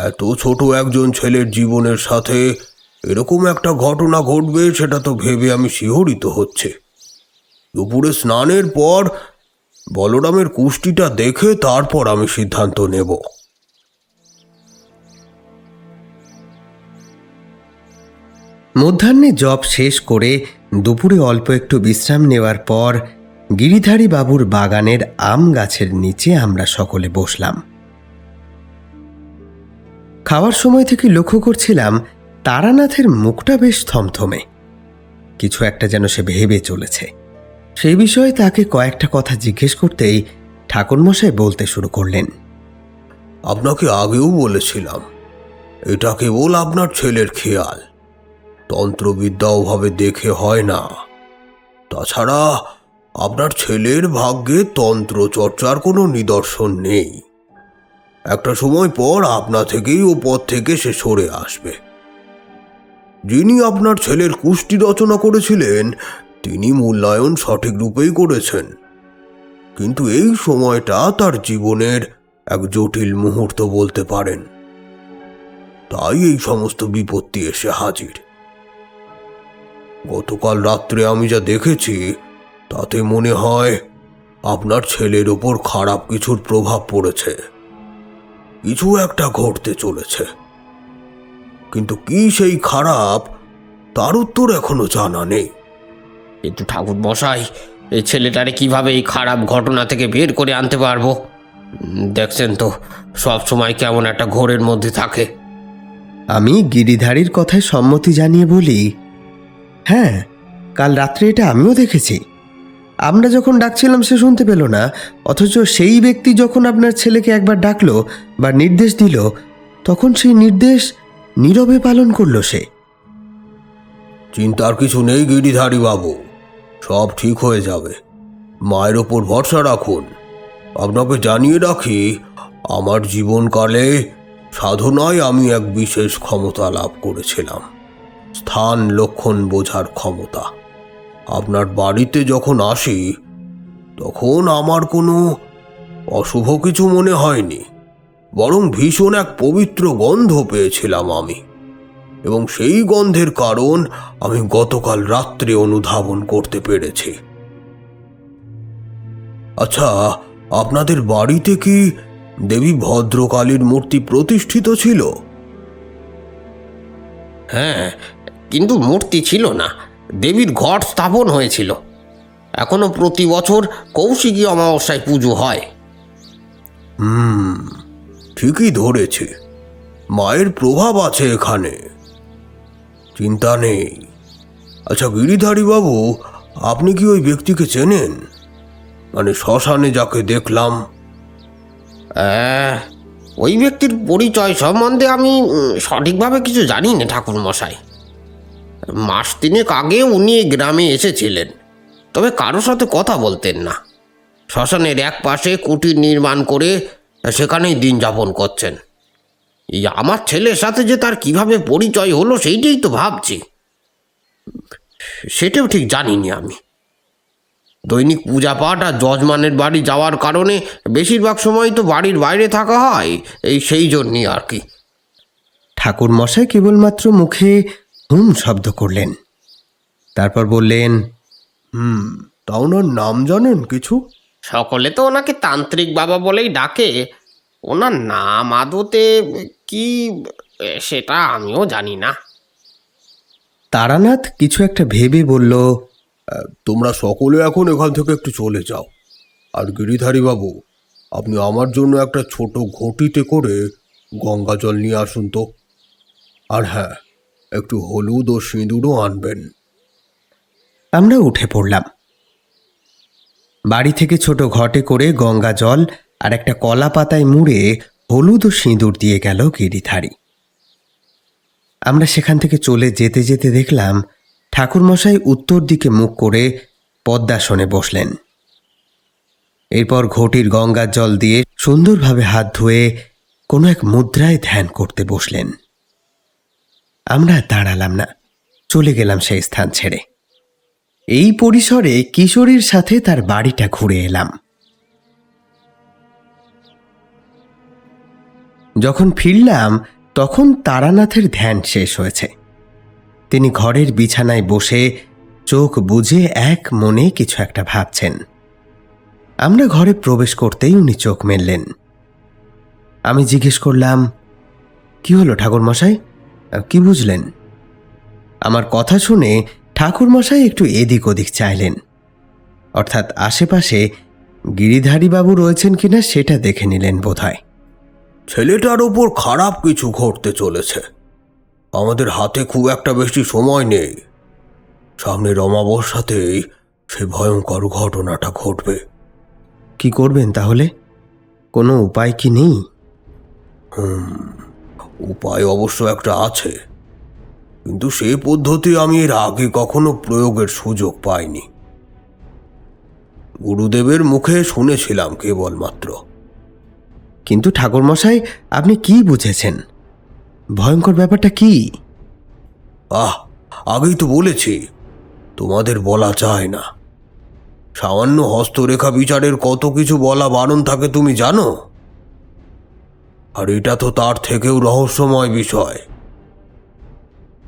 এত ছোট একজন ছেলের জীবনের সাথে এরকম একটা ঘটনা ঘটবে সেটা তো ভেবে আমি শিহরিত হচ্ছে। দুপুরে স্নানের পর বলরামের কুষ্টিটা দেখে তারপর আমি সিদ্ধান্ত নেব। মধ্যাহ্নে জব শেষ করে দুপুরে অল্প একটু বিশ্রাম নেওয়ার পর গিরিধারী বাবুর বাগানের আম গাছের নিচে আমরা সকলে বসলাম। খাওয়ার সময় থেকে লক্ষ্য করছিলাম তারানাথের মুখটা বেশ থমথমে, কিছু একটা যেন সে ভেবে চলেছে। সেই বিষয়ে তাকে কয়েকটা কথা জিজ্ঞেস করতেই ঠাকুরমশাই বলতে শুরু করলেন, আপনাকে আগেও বলেছিলাম এটা কেবল আপনার ছেলের খেয়াল, তন্ত্রবিদ্যা ওভাবে দেখে হয় না। তাছাড়া আপনার ছেলের ভাগ্যে তন্ত্র চর্চার কোনো নিদর্শন নেই। একটা সময় পর আপনা থেকেই ও পথ থেকে সে সরে আসবে। যিনি আপনার ছেলের কুষ্টি রচনা করেছিলেন তিনি মূল্যায়ন সঠিক রূপেই করেছেন, কিন্তু এই সময়টা তার জীবনের এক জটিল মুহূর্ত বলতে পারেন। তাই এই সমস্ত বিপত্তি এসে হাজির। গতকাল রাত্রে আমি যা দেখেছি তাতে মনে হয় আপনার ছেলের ওপর খারাপ কিছুর প্রভাব পড়েছে। কিছু একটা ঘটতে চলেছে, কিন্তু কি সেই খারাপ তার উত্তর এখনো জানা নেই। কিন্তু ঠাকুর মশাই, এই ছেলেটারে কিভাবে এই খারাপ ঘটনা থেকে বের করে আনতে পারবো? দেখছেন তো সব সময় কেমন একটা ঘোরের মধ্যে থাকে। আমি গিরিধারীর কথায় সম্মতি জানিয়ে বলি, হ্যাঁ, কাল রাত্রে এটা আমিও দেখেছি। আমরা যখন ডাকছিলাম সে শুনতে পেল না, অথচ সেই ব্যক্তি যখন আপনার ছেলেকে একবার ডাকলো বা নির্দেশ দিল তখন সেই নির্দেশ নীরবে পালন করলো সে। চিন্তার কিছু নেই গিরিধারী বাবু, সব ঠিক হয়ে যাবে। মায়ের ওপর ভরসা রাখুন। আপনাকে জানিয়ে রাখি, আমার জীবনকালে সাধনায় আমি এক বিশেষ ক্ষমতা লাভ করেছিলাম, স্থান লক্ষণ বোঝার ক্ষমতা। আপনার বাড়িতে যখন আসি তখন আমার কোনো অশুভ কিছু মনে হয়নি, বরং ভীষণ এক পবিত্র গন্ধ পেয়েছিলাম আমি, এবং সেই গন্ধের কারণ আমি গতকাল রাত্রে অনুধাবন করতে পেরেছি। আচ্ছা, আপনাদের বাড়িতে কি দেবী ভদ্রকালীর মূর্তি প্রতিষ্ঠিত ছিল? হ্যাঁ, কিন্তু মূর্তি ছিল না, দেবীর ঘট স্থাপন হয়েছিল। এখনো প্রতি বছর কৌশিকী অমাবস্যায় পুজো হয়। ঠিকই ধরেছে, মায়ের প্রভাব আছে এখানে। চিন্তা নেই। আচ্ছা গিরিধারী বাবু, আপনি কি ওই ব্যক্তিকে চেনেন? মানে শ্মশানে যাকে দেখলাম। ওই ব্যক্তির পরিচয় সম্বন্ধে আমি সঠিকভাবে কিছু জানি না ঠাকুর মশাই। মাস তিনেক আগে উনি এই গ্রামে এসেছিলেন, তবে কারোর সাথে কথা বলতেন না। শ্মশানের এক পাশে কুটির নির্মাণ করে সেখানেই দিন যাপন করছেন। এই আমার ছেলের সাথে যে তার কিভাবে পরিচয় হলো সেইটাই তো ভাবছি। সেটাও ঠিক জানিনি আমি। দৈনিক পূজা পাঠ আর যজমানের বাড়ি যাওয়ার কারণে বেশিরভাগ সময় তো বাড়ির বাইরে থাকা হয়, সেই জন্যই আর কি। ঠাকুর মশাই কেবলমাত্র মুখে হুম শব্দ করলেন, তারপর বললেন, তা ওনার নাম জানেন কিছু? সকলে তো ওনাকে তান্ত্রিক বাবা বলেই ডাকে। ওনার নাম আদতে কি সেটা আমিও জানি না। তারানাথ কিছু একটা ভেবে বলল, তোমরা সকলে এখন এখান থেকে একটু চলে যাও। আর গিরিধারী বাবু, আপনি আমার জন্য একটা ছোট ঘটিতে করে গঙ্গা জল নিয়ে আসুন তো। আর হ্যাঁ, একটু হলুদ ও সিঁদুরও আনবেন। আমরা উঠে পড়লাম। বাড়ি থেকে ছোট ঘটে করে গঙ্গা জল আর একটা কলা পাতায় মুড়ে হলুদ ও সিঁদুর দিয়ে গেল গিরিধারী। আমরা সেখান থেকে চলে যেতে যেতে দেখলাম ঠাকুরমশাই উত্তর দিকে মুখ করে পদ্মাসনে বসলেন। এরপর ঘটির গঙ্গার জল দিয়ে সুন্দরভাবে হাত ধুয়ে কোনো এক মুদ্রায় ধ্যান করতে বসলেন। আমরা দাঁড়ালাম না, চলে গেলাম সেই স্থান ছেড়ে। এই পরিসরে কিশোরীর সাথে তার বাড়িটা ঘুরে এলাম। যখন ফিরলাম তখন তারানাথের ধ্যান শেষ হয়েছে। তিনি ঘরের বিছানায় বসে চোখ বুজে এক মনে কিছু একটা ভাবছেন। আমরা ঘরে প্রবেশ করতেই উনি চোখ মেললেন। আমি জিজ্ঞেস করলাম, কি হলো ঠাকুরমশাই, কি বুঝলেন? আমার কথা শুনে ঠাকুরমশাই একটু এদিক ওদিক চাইলেন, অর্থাৎ আশেপাশে গিরিধারী বাবু রয়েছেন কিনা সেটা দেখে নিলেন বোধহয়। ছেলেটার ওপর খারাপ কিছু ঘটতে চলেছে। আমাদের হাতে খুব একটা বেশি সময় নেই। সামনের অমাবস্যাতেই সে ভয়ঙ্কর ঘটনাটা ঘটবে। কি করবেন তাহলে? কোনো উপায় কি নেই? উপায় অবশ্য একটা আছে, কিন্তু সেই পদ্ধতি আমি এর আগে কখনো প্রয়োগের সুযোগ পাইনি। গুরুদেবের মুখে শুনেছিলাম কেবলমাত্র। কিন্তু ঠাকুরমশাই, আপনি কি বুঝেছেন? ভয়ঙ্কর ব্যাপারটা কি? আগেই তো বলেছি, তোমাদের বলা যায় না। সামান্য হস্তরেখা বিচারের কত কিছু বলা বারণ থাকে তুমি জানো? আর এটা তো তার থেকেও রহস্যময় বিষয়।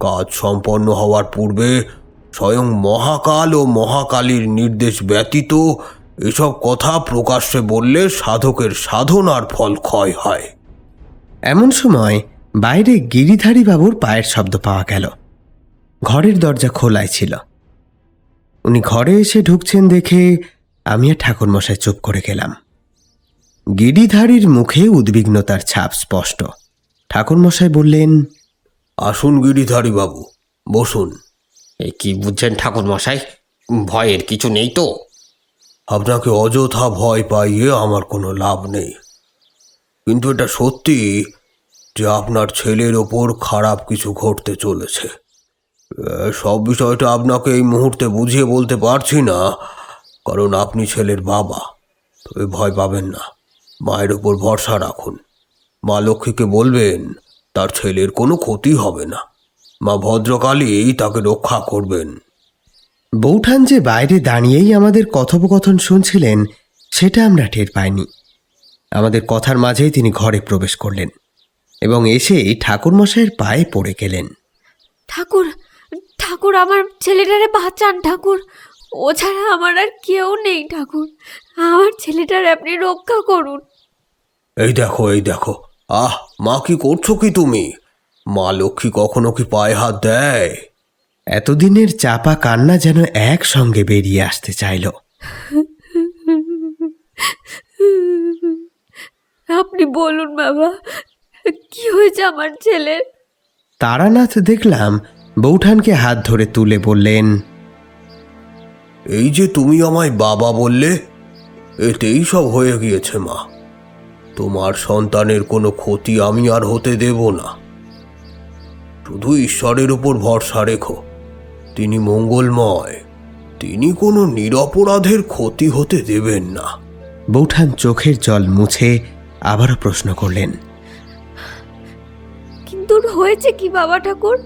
কাজ সম্পন্ন হওয়ার পূর্বে স্বয়ং মহাকাল ও মহাকালীর নির্দেশ ব্যতীত এসব কথা প্রকাশ্যে বললে সাধকের সাধনার ফল ক্ষয় হয়। এমন সময় বাইরে গিরিধারী বাবুর পায়ের শব্দ পাওয়া গেল। ঘরের দরজা খোলাই ছিল। উনি ঘরে এসে ঢুকছেন দেখে আমি আর ঠাকুরমশাই চুপ করে গেলাম। গিরিধারীর মুখে উদ্বিগ্নতার ছাপ স্পষ্ট। ঠাকুরমশাই বললেন, আসুন গিরিধারী বাবু, বসুন। এই কি বুঝছেন ঠাকুর মশাই? ভয়ের কিছু নেই তো? আপনাকে অযথা ভয় পাইয়ে আমার কোনো লাভ নেই, কিন্তু এটা সত্যি যে আপনার ছেলের ওপর খারাপ কিছু ঘটতে চলেছে। সব বিষয়টা আপনাকে এই মুহূর্তে বুঝিয়ে বলতে পারছি না, কারণ আপনি ছেলের বাবা। তবে ভয় পাবেন না, মায়ের ওপর ভরসা রাখুন। মা লক্ষ্মীকে বলবেন তার ছেলের কোনো ক্ষতি হবে না। মা ভদ্রকালী তাকে রক্ষা করবেন। বৌঠান যে বাইরে দাঁড়িয়েই আমাদের কথোপকথন শুনছিলেন সেটা আমরা টের পাইনি। আমাদের কথার মাঝেই তিনি ঘরে প্রবেশ করলেন এবং এসেই ঠাকুরমশাইয়ের পায়ে পড়ে গেলেন। ঠাকুর, ঠাকুর, আমার ছেলেটারে বাঁচান ঠাকুর। ও ছাড়া আমার আর কেউ নেই ঠাকুর। আমার ছেলেটারে আপনি রক্ষা করুন। এই দেখো, এই দেখো, মা, কি করছো কি তুমি? মা লক্ষ্মী কখনো কি পায়ে হাত দেয়? এতদিনের চাপা কান্না যেন একসঙ্গে বেরিয়ে আসতে চাইল। আপনি বলুন বাবা, কি হয়েছে আমার ছেলের? তারানাথ দেখলাম বৌঠানকে হাত ধরে তুলে বললেন, এই যে তুমি আমায় বাবা বললে, এতেই সব হয়ে গিয়েছে মা। তোমার সন্তানের কোনো ক্ষতি আমি আর হতে দেব না। শুধু ঈশ্বরের উপর ভরসা রেখো, তিনি মঙ্গলময়, তিনি কোনো নিরপরাধের ক্ষতি হতে দেবেন না। বৌঠান চোখের জল মুছে আবারও প্রশ্ন করলেন, কিন্তু ওর হয়েছে কি বাবা ঠাকুর?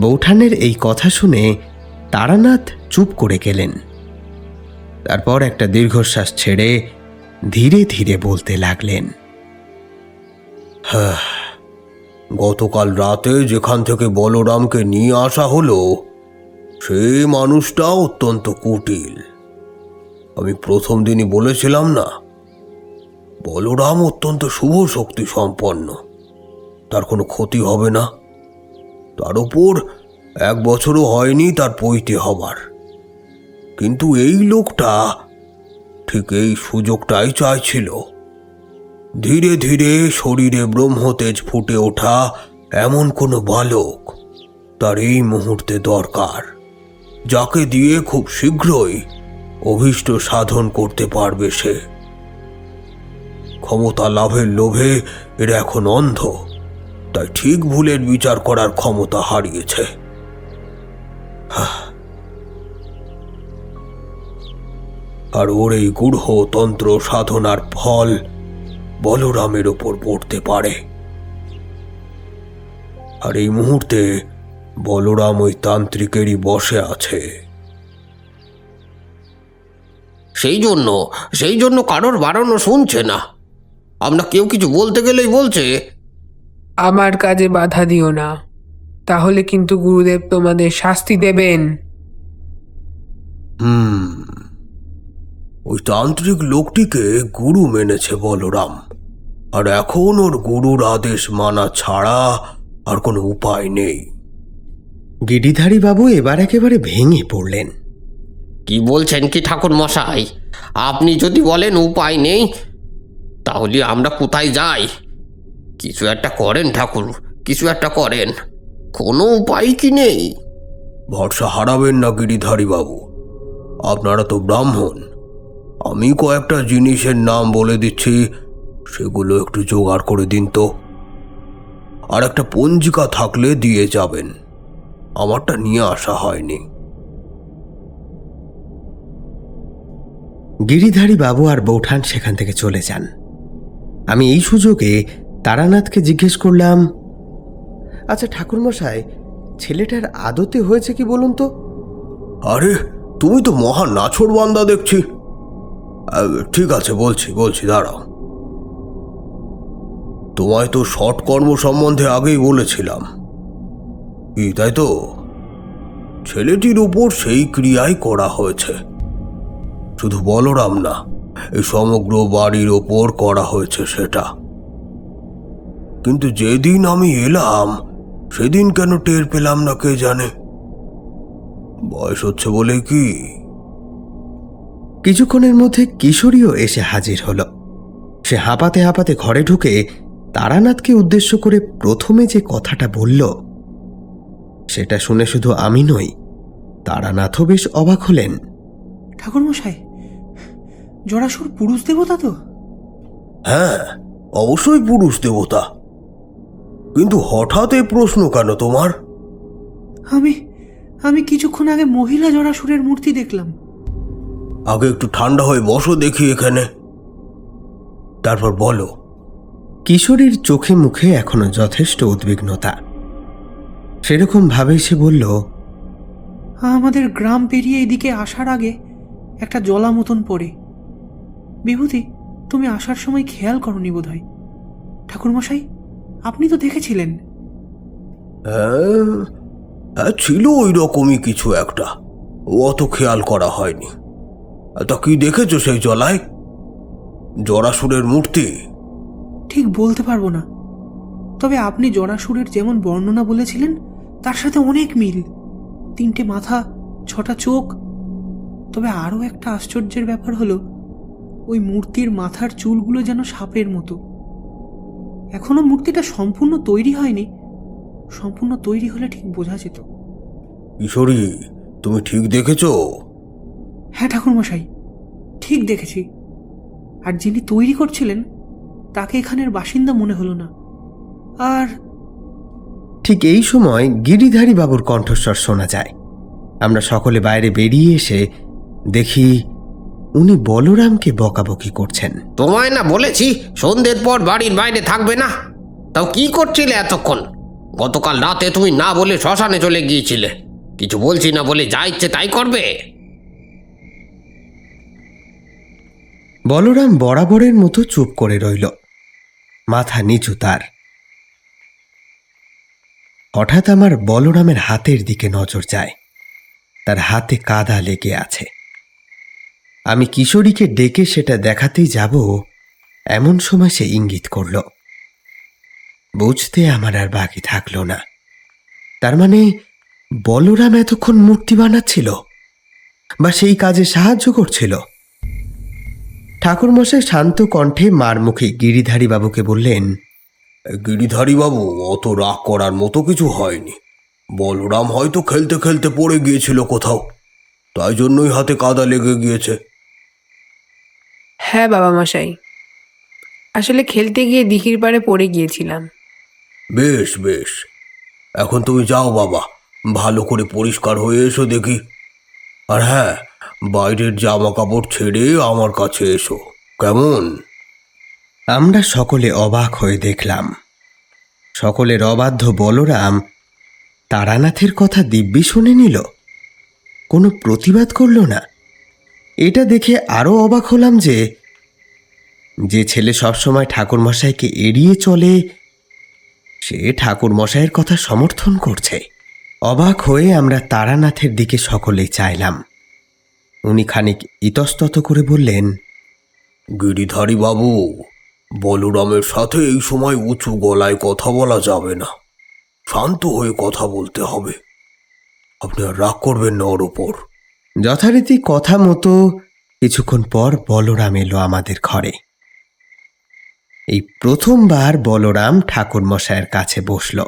বৌঠানের এই কথা শুনে তারানাথ চুপ করে গেলেন। তারপর একটা দীর্ঘশ্বাস ছেড়ে ধীরে ধীরে বলতে লাগলেন, গতকাল রাতে যেখান থেকে বলরামকে নিয়ে আসা হলো, সেই মানুষটা অত্যন্ত কুটিল। আমি প্রথম দিনই বলেছিলাম না, বলরাম অত্যন্ত শুভ শক্তি সম্পন্ন, তার কোনো ক্ষতি হবে না। তার উপর 1 বছরও হয়নি তার পৈতে হবার। কিন্তু এই লোকটা ঠিক এই সুযোগটাই চাইছিল। ধীরে ধীরে শরীরে ব্রহ্মতেজ ফুটে ওঠা এমন কোনো বালক তার এই মুহূর্তে দরকার, যাকে দিয়ে খুব শীঘ্রই অভীষ্ট সাধন করতে পারবে সে। ক্ষমতা লাভের লোভে এরা এখন অন্ধ, তাই ঠিক ভুলের বিচার করার ক্ষমতা হারিয়েছে। আর ওর এই গূঢ় তন্ত্র সাধনার ফল বলরামের ওপর পড়তে পারে। আর এই মুহূর্তে বলরাম ওই তান্ত্রিকেরই বশে আছে। সেই জন্য কারোর বারণও শুনছে না। আমরা কেউ কিছু বলতে গেলেই বলছে, আমার কাজে বাধা দিও না, তাহলে কিন্তু গুরুদেব তোমাদের শাস্তি দেবেন। ওই তান্ত্রিক লোকটিকে গুরু মেনেছে বলরাম, আর এখন ওর গুরুর আদেশ মানা ছাড়া আর কোনো উপায় নেই। গিরিধারী বাবু এবার একেবারে ভেঙে পড়লেন। কি বলছেন কি ঠাকুর মশাই? আপনি যদি বলেন উপায় নেই, তাহলে আমরা কোথায় যাই? কিছু একটা করেন ঠাকুর, কিছু একটা করেন। কোনো উপায় কি নেই? ভরসা হারাবেন না গিরিধারী বাবু, আপনারা তো ব্রাহ্মণ। আমি কয়েকটা জিনিসের নাম বলে দিচ্ছি, সেগুলো একটু জোগাড় করে দিন তো। আর একটা পঞ্জিকা থাকলে দিয়ে যাবেন, আমারটা নিয়ে আসা হয়নি। গিরিধারী বাবু আর বৌঠান সেখান থেকে চলে যান। আমি এই সুযোগে তারানাথকে জিজ্ঞেস করলাম, আচ্ছা ঠাকুরমশাই, ছেলেটার আদতে হয়েছে কি বলুন তো? আরে তুমি তো মহা নাছোড় বান্দা দেখছি। ঠিক আছে, বলছি দাঁড়াও। তোমায় তো সৎকর্ম সম্বন্ধে আগেই বলেছিলাম, কি তাই তো? ছেলেটির উপর সেই ক্রিয়াই করা হয়েছে। শুধু বলরাম না, এই সমগ্র বাড়ির ওপর করা হয়েছে সেটা। কিন্তু যেদিন আমি এলাম সেদিন কেন টের পেলাম না কে জানে। বয়স হচ্ছে বলে কি? কিছুক্ষণের মধ্যে কিশোরীও এসে হাজির হলো। সে হাঁপাতে হাঁপাতে ঘরে ঢুকে তারানাথকে উদ্দেশ্য করে প্রথমে যে কথাটা বলল, সেটা শুনে শুধু আমি নই, তারানাথও বেশ অবাক হলেন। ঠাকুরমশাই, জরাসুর পুরুষ দেবতা তো? হ্যাঁ, অবশ্যই পুরুষ দেবতা। কিন্তু হঠাৎ এই প্রশ্ন কেন তোমার? আমি কিছুক্ষণ আগে মহিলা জরাসুরের মূর্তি দেখলাম। আগে একটু ঠান্ডা হয়ে বসো দেখি এখানে, তারপর বলো। কিশোরীর চোখে মুখে এখনো যথেষ্ট উদ্বিগ্নতা। সেরকম ভাবেই সে বলল, আমাদের গ্রাম পেরিয়ে এদিকে আসার আগে একটা জলা মতন পড়ে। বিভূতি, তুমি আসার সময় খেয়াল করনি বোধহয়। ঠাকুরমশাই, আপনি তো দেখেছিলেন। হ্যাঁ, ছিল ওই রকমই কিছু একটা, অত খেয়াল করা হয়নি। তা কি দেখেছো সেই জলায়? জরাসুরের মূর্তি? ঠিক বলতে পারবো না, তবে আপনি জরাসুরের যেমন বর্ণনা বলেছিলেন তার সাথে অনেক মিল। 3টে মাথা, 6টা চোখ। তবে আরও একটা আশ্চর্যের ব্যাপার হলো, ওই মূর্তির মাথার চুলগুলো যেন সাপের মতো। এখনো মূর্তিটা সম্পূর্ণ তৈরি হয়নি, সম্পূর্ণ তৈরি হলে ঠিক বোঝা যেত। কিশোরী, তুমি ঠিক দেখেছো? হ্যাঁ ঠাকুরমশাই, ঠিক দেখেছি। আর যিনি তৈরি করছিলেন তাকে এখানের বাসিন্দা মনে হলো না। আর ঠিক এই সময় গিরিধারী বাবুর কণ্ঠস্বর শোনা যায়। আমরা সকলে বাইরে বেরিয়ে এসে দেখি উনি বলরামকে বকাবকি করছেন। তোমায় না বলেছি সন্ধ্যের পর বাড়ির বাইরে থাকবে না? তাও কি করছিলে এতক্ষণ? গতকাল রাতে তুমি না বলে শ্মশানে চলে গিয়েছিলে। কিছু বলছি না বলে যা ইচ্ছে তাই করবে। বলরাম বরাবরের মতো চুপ করে রইল, মাথা নিচু তার। হঠাৎ আমার বলরামের হাতের দিকে নজর যায়। তার হাতে কাদা লেগে আছে। আমি কিশোরীকে ডেকে সেটা দেখাতেই যাব, এমন সময় সে ইঙ্গিত করল। বুঝতে আমার আর বাকি থাকলো না। তার মানে বলরাম এতক্ষণ মূর্তি বানাচ্ছিল বা সেই কাজে সাহায্য করছিল। ঠাকুরমশাই শান্ত কণ্ঠে মার মুখে গিরিধারী বাবুকে বললেন, গিরিধারী বাবু, অত রাগ করার মতো কিছু হয়নি। বলরাম হয়তো খেলতে খেলতে পড়ে গিয়েছিল কোথাও, তাই জন্যই হাতে কাদা লেগে গিয়েছে। হ্যাঁ বাবা মশাই, আসলে খেলতে গিয়ে দিঘির পাড়ে পড়ে গিয়েছিলাম। বেশ বেশ, এখন তুমি যাও বাবা, ভালো করে পরিষ্কার হয়ে এসো দেখি। আর হ্যাঁ, বাইরের জামা কাপড় ছেড়ে আমার কাছে এসো, কেমন? আমরা সকলে অবাক হয়ে দেখলাম। সকলের অবাধ্য বলরাম তারানাথের কথা দিব্যি শুনে নিল, কোনো প্রতিবাদ করল না। এটা দেখে আরো অবাক হলাম যে ছেলে সবসময় ঠাকুরমশাইকে এড়িয়ে চলে, সে ঠাকুরমশাইয়ের কথা সমর্থন করছে। অবাক হয়ে আমরা তারানাথের দিকে সকলেই চাইলাম। উনি খানিক ইতস্তত করে বললেন, গিরিধারী বাবু, বলরামের সাথে এই সময় উঁচু গলায় কথা বলা যাবে না, শান্ত হয়ে কথা বলতে হবে। আপনি আর রাগ করবেন না ওর ওপর। যথারীতি কথা মতো কিছুক্ষণ পর বলরাম এলো আমাদের ঘরে। এই প্রথমবার বলরাম ঠাকুরমশায়ের কাছে বসল।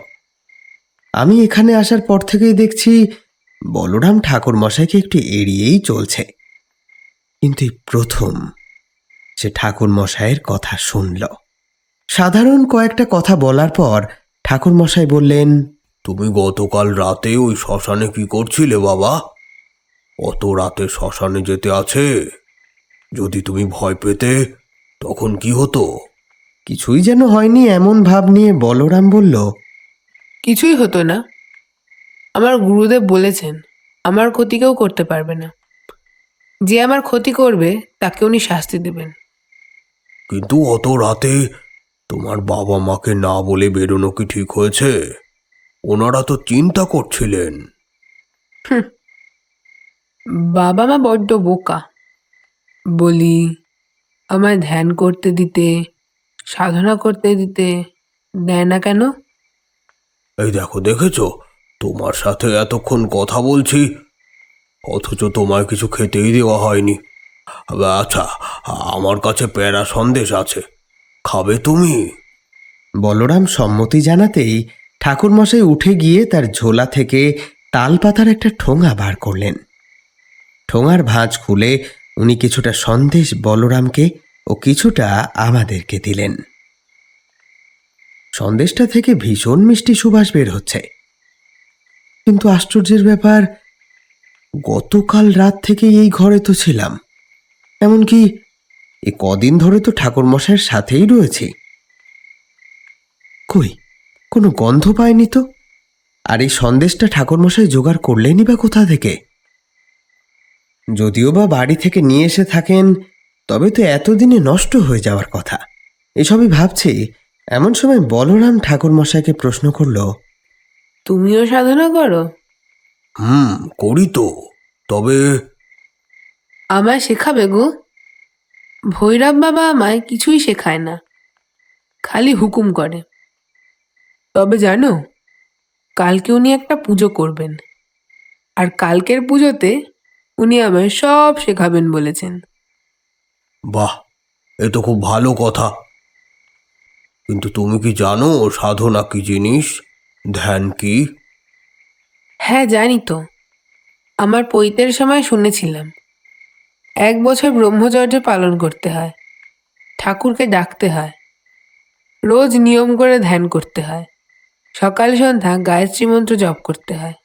আমি এখানে আসার পর থেকেই দেখছি বলরাম ঠাকুরমশাইকে একটু এড়িয়েই চলছে, কিন্তু এই প্রথম সে ঠাকুরমশাইয়ের কথা শুনল। সাধারণ কয়েকটা কথা বলার পর ঠাকুরমশাই বললেন, তুমি গতকাল রাতে ওই শ্মশানে কি করছিলে বাবা? অত রাতে শ্মশানে যেতে আছে? যদি তুমি ভয় পেতে তখন কি হতো? কিছুই যেন হয়নি এমন ভাব নিয়ে বলরাম বলল, কিছুই হতো না। আমার গুরুদেব বলেছেন আমার ক্ষতি কেউ করতে পারবে না। যে আমার ক্ষতি করবে তাকে উনি শাস্তি দেবেন। কিন্তু অত রাতে তোমার বাবা মাকে না বলে বেরোনো কি ঠিক হয়েছে? ওনারা তো চিন্তা করছিলেন। বাবা মা বড্ড বোকা। বলি, আমায় ধ্যান করতে দিতে, সাধনা করতে দিতে দেয় না কেন? এই দেখো, দেখেছো, তোমার সাথে এতক্ষণ কথা বলছি অথচ তোমায় কিছু খেতেই দেওয়া হয়নি। আচ্ছা, আমার কাছে প্যারা সন্দেশ আছে, খাবে তুমি? বলরাম সম্মতি জানাতেই ঠাকুরমশাই উঠে গিয়ে তার ঝোলা থেকে তালপাতার একটা ঠোঙা বার করলেন। ঠোঙার ভাঁজ খুলে উনি কিছুটা সন্দেশ বলরামকে ও কিছুটা আমাদেরকে দিলেন। সন্দেশটা থেকে ভীষণ মিষ্টি সুবাস বের হচ্ছে। কিন্তু আশ্চর্যের ব্যাপার, গতকাল রাত থেকে এই ঘরে তো ছিলাম, এমনকি এ কদিন ধরে তো ঠাকুরমশাইয়ের সাথেই রয়েছি। কই, কোনো গন্ধ পায়নি তো। আর এই সন্দেশটা ঠাকুরমশাই জোগাড় করলেনই বা কোথা থেকে? যদিও বা বাড়ি থেকে নিয়ে এসে থাকেন, তবে তো এতদিনে নষ্ট হয়ে যাওয়ার কথা। এসবই ভাবছি, এমন সময় বলরাম ঠাকুরমশাইকে প্রশ্ন করল, তুমিও সাধনা করো? করি তো, তবে আমায় শেখাবে গো? ভৈরব বাবা আমায় কিছুই শেখায় না, খালি হুকুম করে। তবে জানো, কালকে উনি একটা পুজো করবেন, আর কালকের পুজোতে উনি আমায় সব শেখাবেন বলেছেন। বাহ, এ তো খুব ভালো কথা। কিন্তু তুমি কি জানো সাধনা কি জিনিস? ধ্যান কি? হ্যাঁ জানি তো, আমার পৈতের সময় শুনেছিলাম 1 বছর ব্রহ্মচর্য পালন করতে হয়, ঠাকুরকে ডাকতে হয়, রোজ নিয়ম করে ধ্যান করতে হয়, সকাল সন্ধ্যা গায়ত্রী মন্ত্র জপ করতে হয়।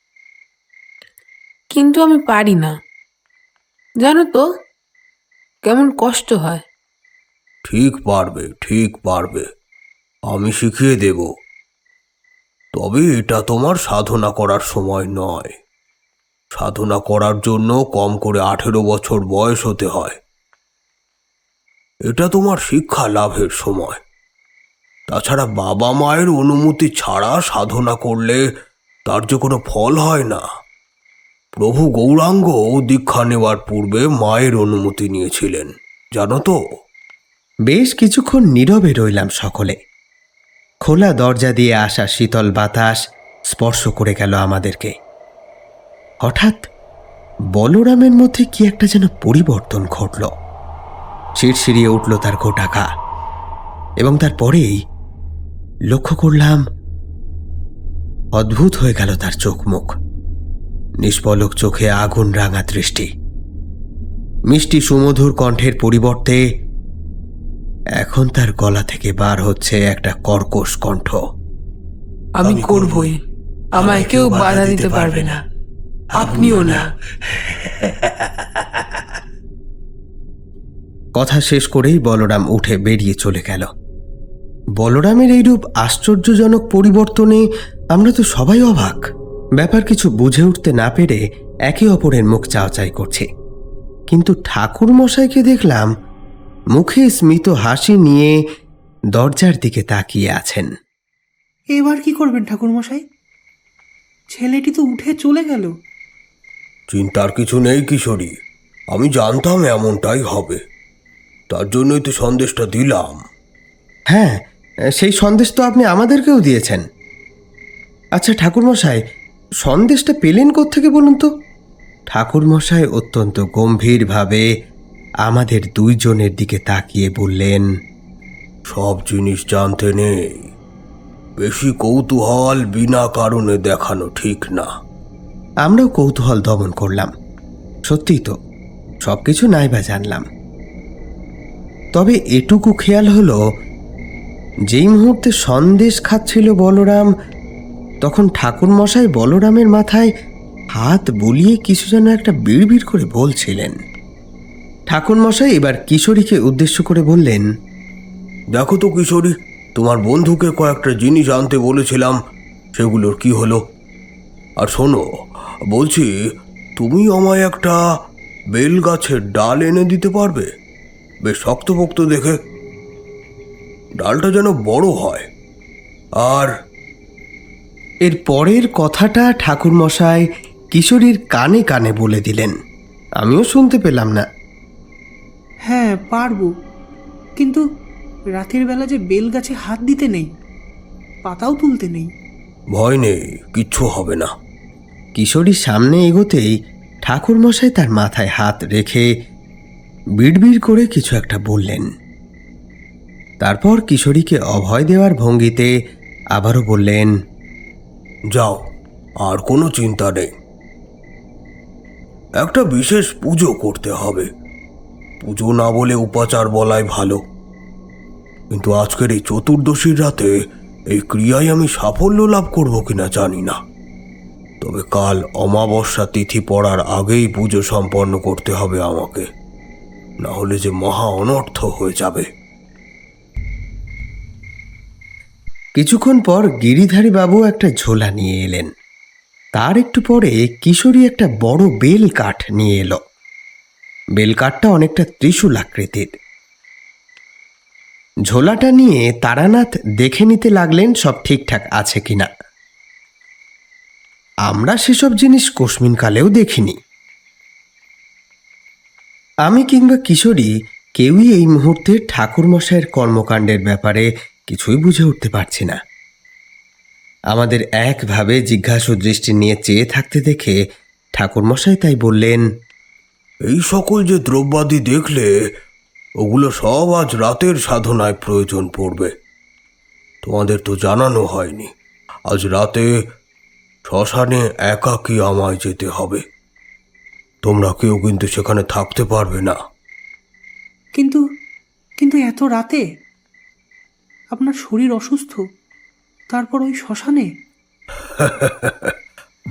কিন্তু আমি পারি না, জানো তো, কেমন কষ্ট হয়। ঠিক পারবে, ঠিক পারবে, আমি শিখিয়ে দেব। তবে এটা তোমার সাধনা করার সময় নয়। সাধনা করার জন্য কম করে 18 বছর বয়স হতে হয়। এটা তোমার শিক্ষা লাভের সময়। তাছাড়া বাবা মায়ের অনুমতি ছাড়া সাধনা করলে তার যে কোনো ফল হয় না। প্রভু গৌরাঙ্গ দীক্ষা নেওয়ার পূর্বে মায়ের অনুমতি নিয়েছিলেন, জানো তো? বেশ কিছুক্ষণ নীরবে রইলাম সকলে। খোলা দরজা দিয়ে আসা শীতল বাতাস স্পর্শ করে গেল আমাদেরকে। হঠাৎ বলরামের মধ্যে কি একটা যেন পরিবর্তন ঘটল। শিরশিরিয়ে উঠল তার গোটা গা, এবং তারপরেই লক্ষ্য করলাম অদ্ভুত হয়ে গেল তার চোখ মুখ। নিষ্পলক চোখে আগুন রাঙা দৃষ্টি। মিষ্টি সুমধুর কণ্ঠের পরিবর্তে এখন তার গলা থেকে বার হচ্ছে একটা কর্কশ কণ্ঠ। আমি করবই, আমায় কেউ বাধা দিতে পারবে না, আপনিও না। কথা শেষ করেই বলরাম উঠে বেরিয়ে চলে গেল। বলরামের এইরূপ আশ্চর্যজনক পরিবর্তনে আমরা তো সবাই অবাক। ব্যাপার কিছু বুঝে উঠতে না পেরে একে অপরের মুখ চাওয়াচাই করছে। কিন্তু ঠাকুর মশাইকে দেখলাম মুখে স্মিত হাসি নিয়ে দরজার দিকে তাকিয়ে আছেন। এবার কি করবেন ঠাকুরমশাই? ছেলেটি তো উঠে চলে গেল। চিন্তার কিছু নেই কিশোরী, আমি জানতাম এমনটাই হবে, তার জন্যই তো সন্দেশটা দিলাম। হ্যাঁ, সেই সন্দেশ তো আপনি আমাদেরকেও দিয়েছেন। আচ্ছা ঠাকুরমশাই, সন্দেশটা পেলেন কোত্থেকে বলুন তো? ঠাকুরমশাই অত্যন্ত গম্ভীরভাবে আমাদের দুইজনের দিকে তাকিয়ে বললেন, সব জিনিস জানতে নেই, বেশি কৌতূহল বিনা কারণে দেখানো ঠিক না। আমরাও কৌতূহল দমন করলাম। সত্যিই তো সবকিছু নাইবা জানলাম। তবে এটুকু খেয়াল হলো, যেই মুহূর্তে সন্দেশ খাচ্ছিল বলরাম, তখন ঠাকুরমশাই বলরামের মাথায় হাত বুলিয়ে কিছু যেন একটা বিড়বিড় করে বলছিলেন। ঠাকুরমশাই এবার কিশোরীকে উদ্দেশ্য করে বললেন, দেখো তো কিশোরী, তোমার বন্ধুকে কয়েকটা জিনিস আনতে বলেছিলাম, সেগুলোর কি হলো? আর শোনো, বলছি, তুমি আমায় একটা বেল গাছের ডাল এনে দিতে পারবে? বেশ শক্তপোক্ত দেখে, ডালটা যেন বড় হয়। আর এর পরের কথাটা ঠাকুরমশাই কিশোরীর কানে কানে বলে দিলেন। আমিও শুনতে পেলাম না। হ্যাঁ পারবো, কিন্তু রাতের বেলা যে বেল গাছে হাত দিতে নেই, পাতাও তুলতে নেই। ভয় নেই, কিচ্ছু হবে না। কিশোরীর সামনে এগোতেই ঠাকুরমশাই তার মাথায় হাত রেখে বিড়বিড় করে কিছু একটা বললেন। তারপর কিশোরীকে অভয় দেওয়ার ভঙ্গিতে আবারও বললেন, যাও, আর কোনো চিন্তা নেই। একটা বিশেষ পুজো করতে হবে, পুজো না বলে উপাচার বলাই ভালো। কিন্তু আজকের এই চতুর্দশীর রাতে এই ক্রিয়ায় আমি সাফল্য লাভ করব কিনা জানি না। তবে কাল অমাবস্যা তিথি পড়ার আগেই পুজো সম্পন্ন করতে হবে আমাকে, না হলে যে মহা অনর্থ হয়ে যাবে। কিছুক্ষণ পর গিরিধারী বাবু একটা ঝোলা নিয়ে এলেন। তার একটু পরে কিশোরী একটা বড় বেল কাঠ নিয়ে এলো। বেল কাঠটা অনেকটা ত্রিশূল আকৃতির। ঝোলাটা নিয়ে তারানাথ দেখে নিতে লাগলেন সব ঠিকঠাক আছে কিনা। আমরা সেসব জিনিস কোশমিনকালেও দেখিনি। আমি কিংবা কিশোরী কেউই এই মুহূর্তে ঠাকুরমশাইয়ের কর্মকাণ্ডের ব্যাপারে কিছুই বুঝে উঠতে পারছি না। আমাদের একভাবে জিজ্ঞাসু দৃষ্টি নিয়ে চেয়ে থাকতে দেখে ঠাকুরমশাই তাই বললেন, এই সকল যে দ্রব্যাদি দেখলে, ওগুলো সব আজ রাতের সাধনায় প্রয়োজন পড়বে। তোমাদের তো জানানো হয়নি। আজ রাতে শ্মশানে একাকী আমায় যেতে হবে। তোমরা কেউ কিন্তু সেখানে থাকতে পারবে না। কিন্তু কিন্তু এত রাতে আপনার শরীর অসুস্থ, তারপর ওই শ্মশানে?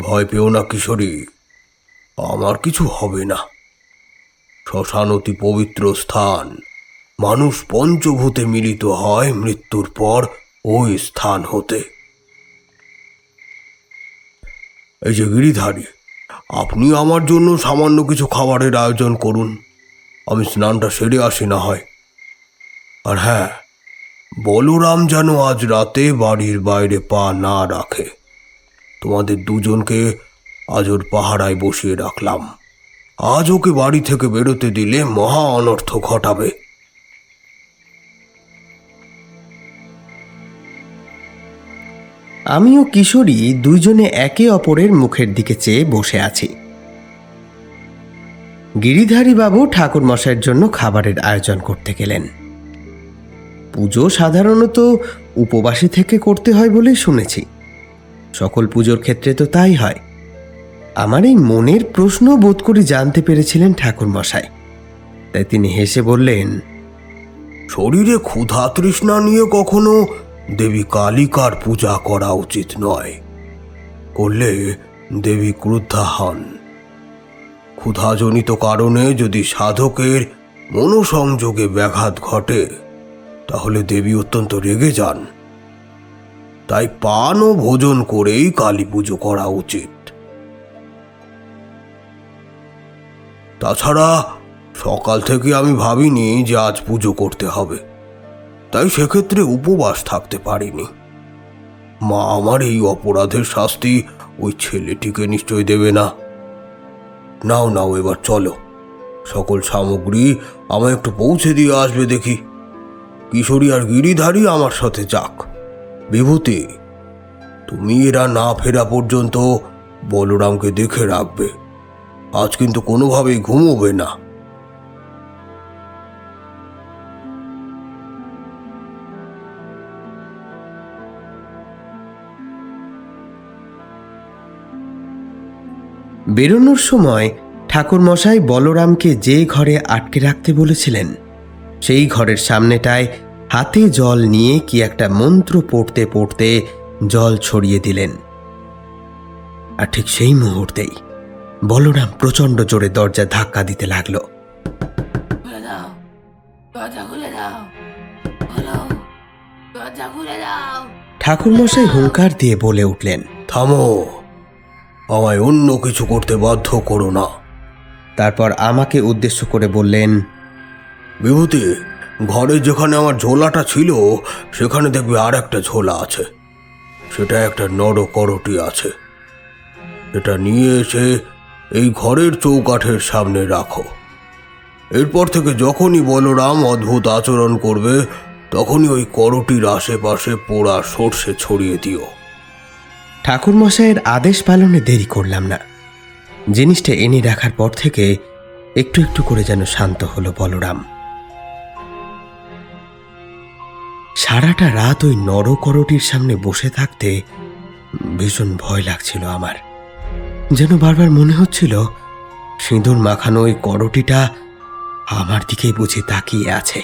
ভয় পেও না কিশোরী, আমার কিছু হবে না। শ্মশান অতি পবিত্র স্থান। মানুষ পঞ্চভূতে মিলিত হয় মৃত্যুর পর ওই স্থান হতে। এই যে গিরিধারী, আপনি আমার জন্য সামান্য কিছু খাবারের আয়োজন করুন, আমি স্নানটা সেরে আসি না হয়। আর হ্যাঁ, বলরাম যেন আজ রাতে বাড়ির বাইরে পা না রাখে। তোমাদের দুজনকে আজ ওর পাহারায় বসিয়ে রাখলাম। আজ ওকে বাড়ি থেকে বেরোতে দিলে মহা অনর্থ ঘটাবে। আমি ও কিশোরী দুইজনে একে অপরের মুখের দিকে চেয়ে বসে আছি। গিরিধারী বাবু ঠাকুর মশাইয়ের জন্য খাবারের আয়োজন করতে গেলেন। পুজো সাধারণত উপবাসী থেকে করতে হয় বলেই শুনেছি। সকল পুজোর ক্ষেত্রে তো তাই হয়। আমার এই মনের প্রশ্ন বোধ করি জানতে পেরেছিলেন ঠাকুর মশাই, তাই তিনি হেসে বললেন, শরীরে ক্ষুধা তৃষ্ণা নিয়ে কখনো দেবী কালিকার পূজা করা উচিত নয়। করলে দেবী ক্রুদ্ধা হন। ক্ষুধাজনিত কারণে যদি সাধকের মনোসংযোগে ব্যাঘাত ঘটে, তাহলে দেবী অত্যন্ত রেগে যান। তাই পান ও ভোজন করেই কালী পুজো করা উচিত। তাছাড়া সকাল থেকে আমি ভাবিনি যে আজ পুজো করতে হবে, তাই সেক্ষেত্রে উপবাস থাকতে পারিনি। মা আমার এই অপরাধের শাস্তি ওই ছেলেটিকে নিশ্চয় দেবে না। নাও নাও, এবার চলো, সকল সামগ্রী আমায় একটু পৌঁছে দিয়ে আসবে দেখি। কিশোরী আর গিরিধারী আমার সাথে যাক। বিভূতি, তুমি এরা না ফেরা পর্যন্ত বলরামকে দেখে রাখবে। আজ কিন্তু কোনোভাবেই ঘুমোবে না। বেরোনোর সময় ঠাকুর মশাই বলরামকে যে ঘরে আটকে রাখতে বলেছিলেন, সেই ঘরের সামনেটায় হাতে জল নিয়ে কি একটা মন্ত্র পড়তে পড়তে জল ছড়িয়ে দিলেন। আর ঠিক সেই মুহূর্তেই বলরাম প্রচণ্ড জোরে দরজা ধাক্কা দিতে লাগলো। ঠাকুর মশাই হুঙ্কার দিয়ে বলে উঠলেন, থামো, আমায় অন্য কিছু করতে বাধ্য করো না। তারপর আমাকে উদ্দেশ্য করে বললেন, বিভূতি, ঘরে যেখানে আমার ঝোলাটা ছিল সেখানে দেখবে আর একটা ঝোলা আছে। সেটা একটা নরকরটি আছে। এটা নিয়ে এসে এই ঘরের চৌকাঠের সামনে রাখো। এরপর থেকে যখনই বলরাম অদ্ভুত আচরণ করবে, তখনই ওই করটির আশেপাশে পোড়া সর্ষে ছড়িয়ে দিও। ঠাকুর মশাইয়ের আদেশ পালনে দেরি করলাম না। জিনিসটা এনে রাখার পর থেকে একটু একটু করে যেন শান্ত হলো বলরাম। সারাটা রাত ওই নরকরটির সামনে বসে থাকতে ভীষণ ভয় লাগছিল আমার। যেন বারবার মনে হচ্ছিল সিঁদুর মাখানো ওই করটিটা আমার দিকেই বুঝে তাকিয়ে আছে।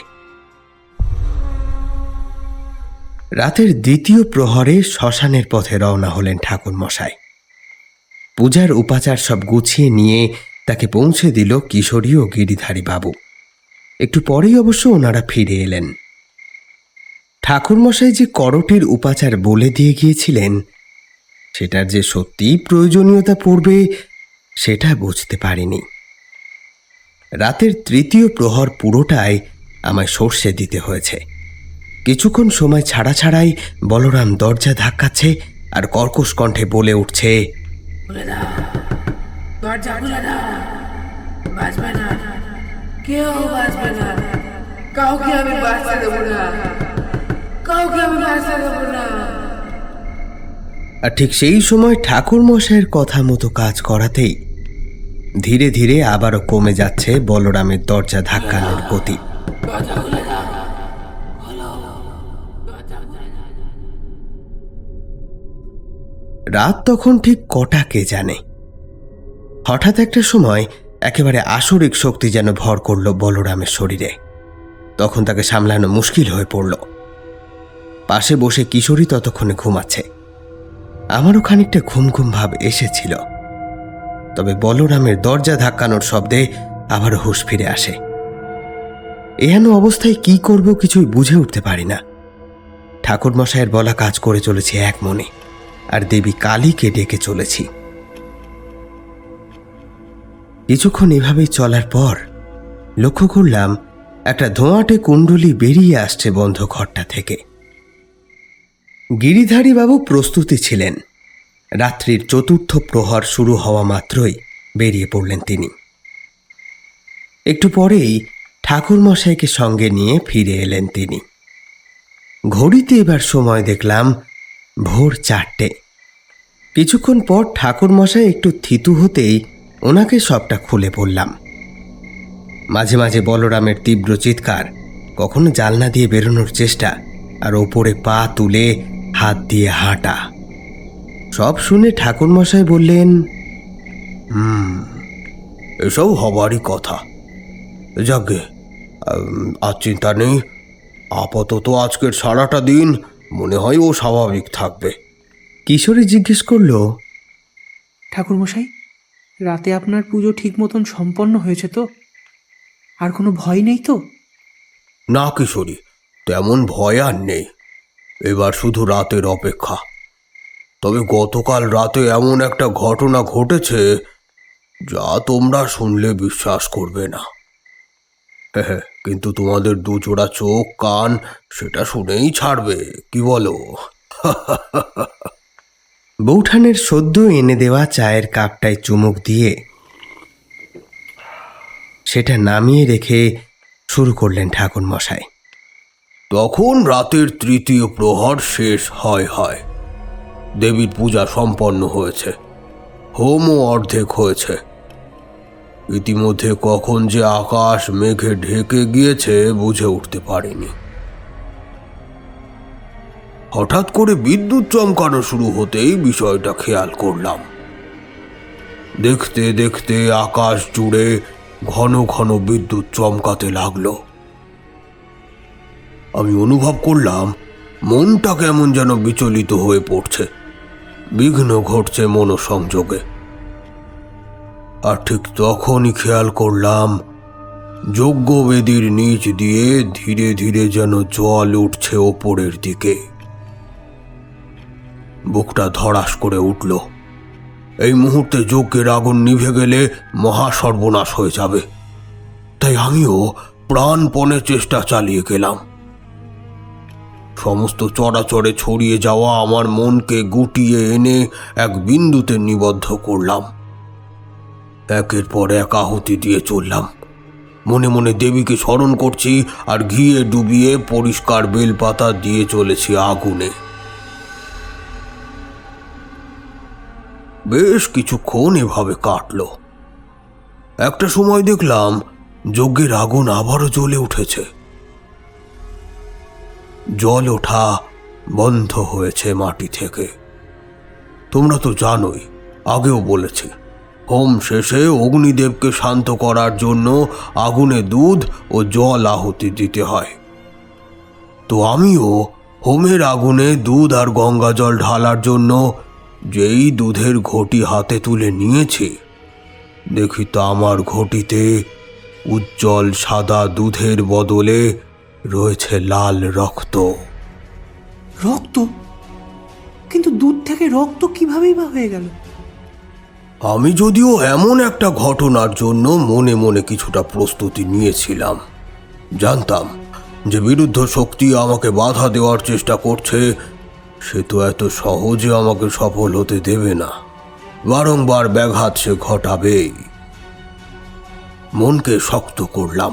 রাতের দ্বিতীয় প্রহরে শ্মশানের পথে রওনা হলেন ঠাকুর মশাই। পূজার উপাচার সব গুছিয়ে নিয়ে তাকে পৌঁছে দিল কিশোরী ও গিরিধারী বাবু। একটু পরেই অবশ্য ওনারা ফিরে এলেন। ঠাকুর মশাই যে করটির উপাচার বলে দিয়ে গিয়েছিলেন, সেটার যে সত্যিই প্রয়োজনীয়তা পড়বে সেটা বুঝতে পারিনি। রাতের তৃতীয় প্রহর পুরোটাই আমায় সর্ষে দিতে হয়েছে। কিছুক্ষণ সময় ছাড়া ছাড়াই বলরাম দরজা ধাক্কাচ্ছে আর কর্কশ কণ্ঠে বলে উঠছে, আর ঠিক সেই সময় ঠাকুর মশাইয়ের কথা মতো কাজ করাতেই ধীরে ধীরে আবারও কমে যাচ্ছে বলরামের দরজা ধাক্কানোর গতি। রাত তখন ঠিক কটা কে জানে। হঠাৎ একটা সময় একেবারে আসরিক শক্তি যেন ভর করল বলরামের শরীরে। তখন তাকে সামলানো মুশকিল হয়ে পড়ল। পাশে বসে কিশোরী ততক্ষণে ঘুমাচ্ছে। আমারও খানিকটা ঘুম ঘুম ভাব এসেছিল। তবে বলরামের দরজা ধাক্কানোর শব্দে আবারও হুঁশ ফিরে আসে। এহেন অবস্থায় কি করব কিছুই বুঝে উঠতে পারি না। ঠাকুরমশাইয়ের বলা কাজ করে চলেছি এক মনে, আর দেবী কালীকে ডেকে চলেছি। কিছুক্ষণ এভাবেই চলার পর লক্ষ্য করলাম একটা ধোঁয়াটে কুণ্ডলী বেরিয়ে আসছে বন্ধ ঘরটা থেকে। গিরিধারী বাবু প্রস্তুতি ছিলেন। রাত্রির চতুর্থ প্রহর শুরু হওয়া মাত্রই বেরিয়ে পড়লেন তিনি। একটু পরেই ঠাকুরমশাইকে সঙ্গে নিয়ে ফিরে এলেন তিনি। ঘড়িতে এবার সময় দেখলাম ভোর 4টে। কিছুক্ষণ পর ঠাকুরমশাই একটু থিতু হতেই ওনাকে সবটা খুলে বললাম। মাঝে মাঝে বলরামের তীব্র চিৎকার, কখনো জানলা দিয়ে বেরোনোর চেষ্টা, আর ওপরে পা তুলে হাত দিয়ে হাঁটা, সব শুনে ঠাকুরমশাই বললেন, এসব হবারই কথা। যাকে আর চিন্তা নেই, আপাতত আজকের সারাটা দিন মনে হয় ও স্বাভাবিক থাকবে। কিশোরী জিজ্ঞেস করল, ঠাকুরমশাই, রাতে আপনার পুজো ঠিক মতন সম্পন্ন হয়েছে তো? আর কোনো ভয় নেই তো? না কিশোরী, তেমন ভয় আর নেই। এবার শুধু রাতের অপেক্ষা। তবে গতকাল রাতে এমন একটা ঘটনা ঘটেছে যা তোমরা শুনলে বিশ্বাস করবে না। কিন্তু তোমাদের দুজোড়া চোখ কান সেটা শুনেই ছাড়বে, কি বলো? বৌঠানের সদ্য এনে দেওয়া চায়ের কাপটায় চুমুক দিয়ে সেটা নামিয়ে রেখে শুরু করলেন ঠাকুরমশাই। তখন রাতের তৃতীয় প্রহর শেষ হয়। দেবীর পূজা সম্পন্ন হয়েছে, হোমও অর্ধেক হয়েছে। ইতিমধ্যে কখন যে আকাশ মেঘে ঢেকে গিয়েছে বুঝে উঠতে পারিনি। হঠাৎ করে বিদ্যুৎ চমকানো শুরু হতেই বিষয়টা খেয়াল করলাম। দেখতে দেখতে আকাশ জুড়ে ঘন ঘন বিদ্যুৎ চমকাতে লাগলো। আমি অনুভব করলাম মনটা কেমন যেন বিচলিত হয়ে পড়ছে, বিঘ্ন ঘটছে মনোসংযোগে। আর ঠিক তখনই খেয়াল করলাম যজ্ঞবেদীর নিচ দিয়ে ধীরে ধীরে যেন জল উঠছে ওপরের দিকে। বুকটা ধড়াস করে উঠল। এই মুহূর্তে যজ্ঞের আগুন নিভে গেলে মহা সর্বনাশ হয়ে যাবে। তাই আমিও প্রাণপণে চেষ্টা চালিয়ে গেলাম। সমস্ত চরাচরে ছড়িয়ে যাওয়া আমার মনকে গুটিয়ে এনে এক বিন্দুতে নিবদ্ধ করলাম। একের পর এক আহুতি দিয়ে চললাম। মনে মনে দেবীকে স্মরণ করছি আর ঘিয়ে ডুবিয়ে পরিষ্কার বেলপাতা দিয়ে চলেছি আগুনে। বেশ কিছুক্ষণ এভাবে কাটল। একটা সময় দেখলাম যজ্ঞের আগুন আবারও জ্বলে উঠেছে। জল ওঠা বন্ধ হয়েছে মাটি থেকে। তোমরা তো জানোই, আগেও বলেছি, হোম শেষে অগ্নিদেবকে শান্ত করার জন্য আগুনে দুধ ও জল আহুতি দিতে হয়। তো আমিও হোমের আগুনে দুধ আর গঙ্গা জল ঢালার জন্য যেই দুধের ঘটি হাতে তুলে নিয়েছি, দেখি তো আমার ঘটিতে উজ্জ্বল সাদা দুধের বদলে রয়েছে লাল রক্ত। রক্ত? কিন্তু দুধ থেকে রক্ত কিভাবেই বা হয়ে গেল? আমি যদিও এমন একটা ঘটনার জন্য মনে মনে কিছুটা প্রস্তুতি নিয়েছিলাম। জানতাম যে বিরুদ্ধ শক্তি আমাকে বাধা দেওয়ার চেষ্টা করছে, সে তো এত সহজে আমাকে সফল হতে দেবে না। বারংবার ব্যাঘাত সে ঘটাবেই। মনকে শক্ত করলাম।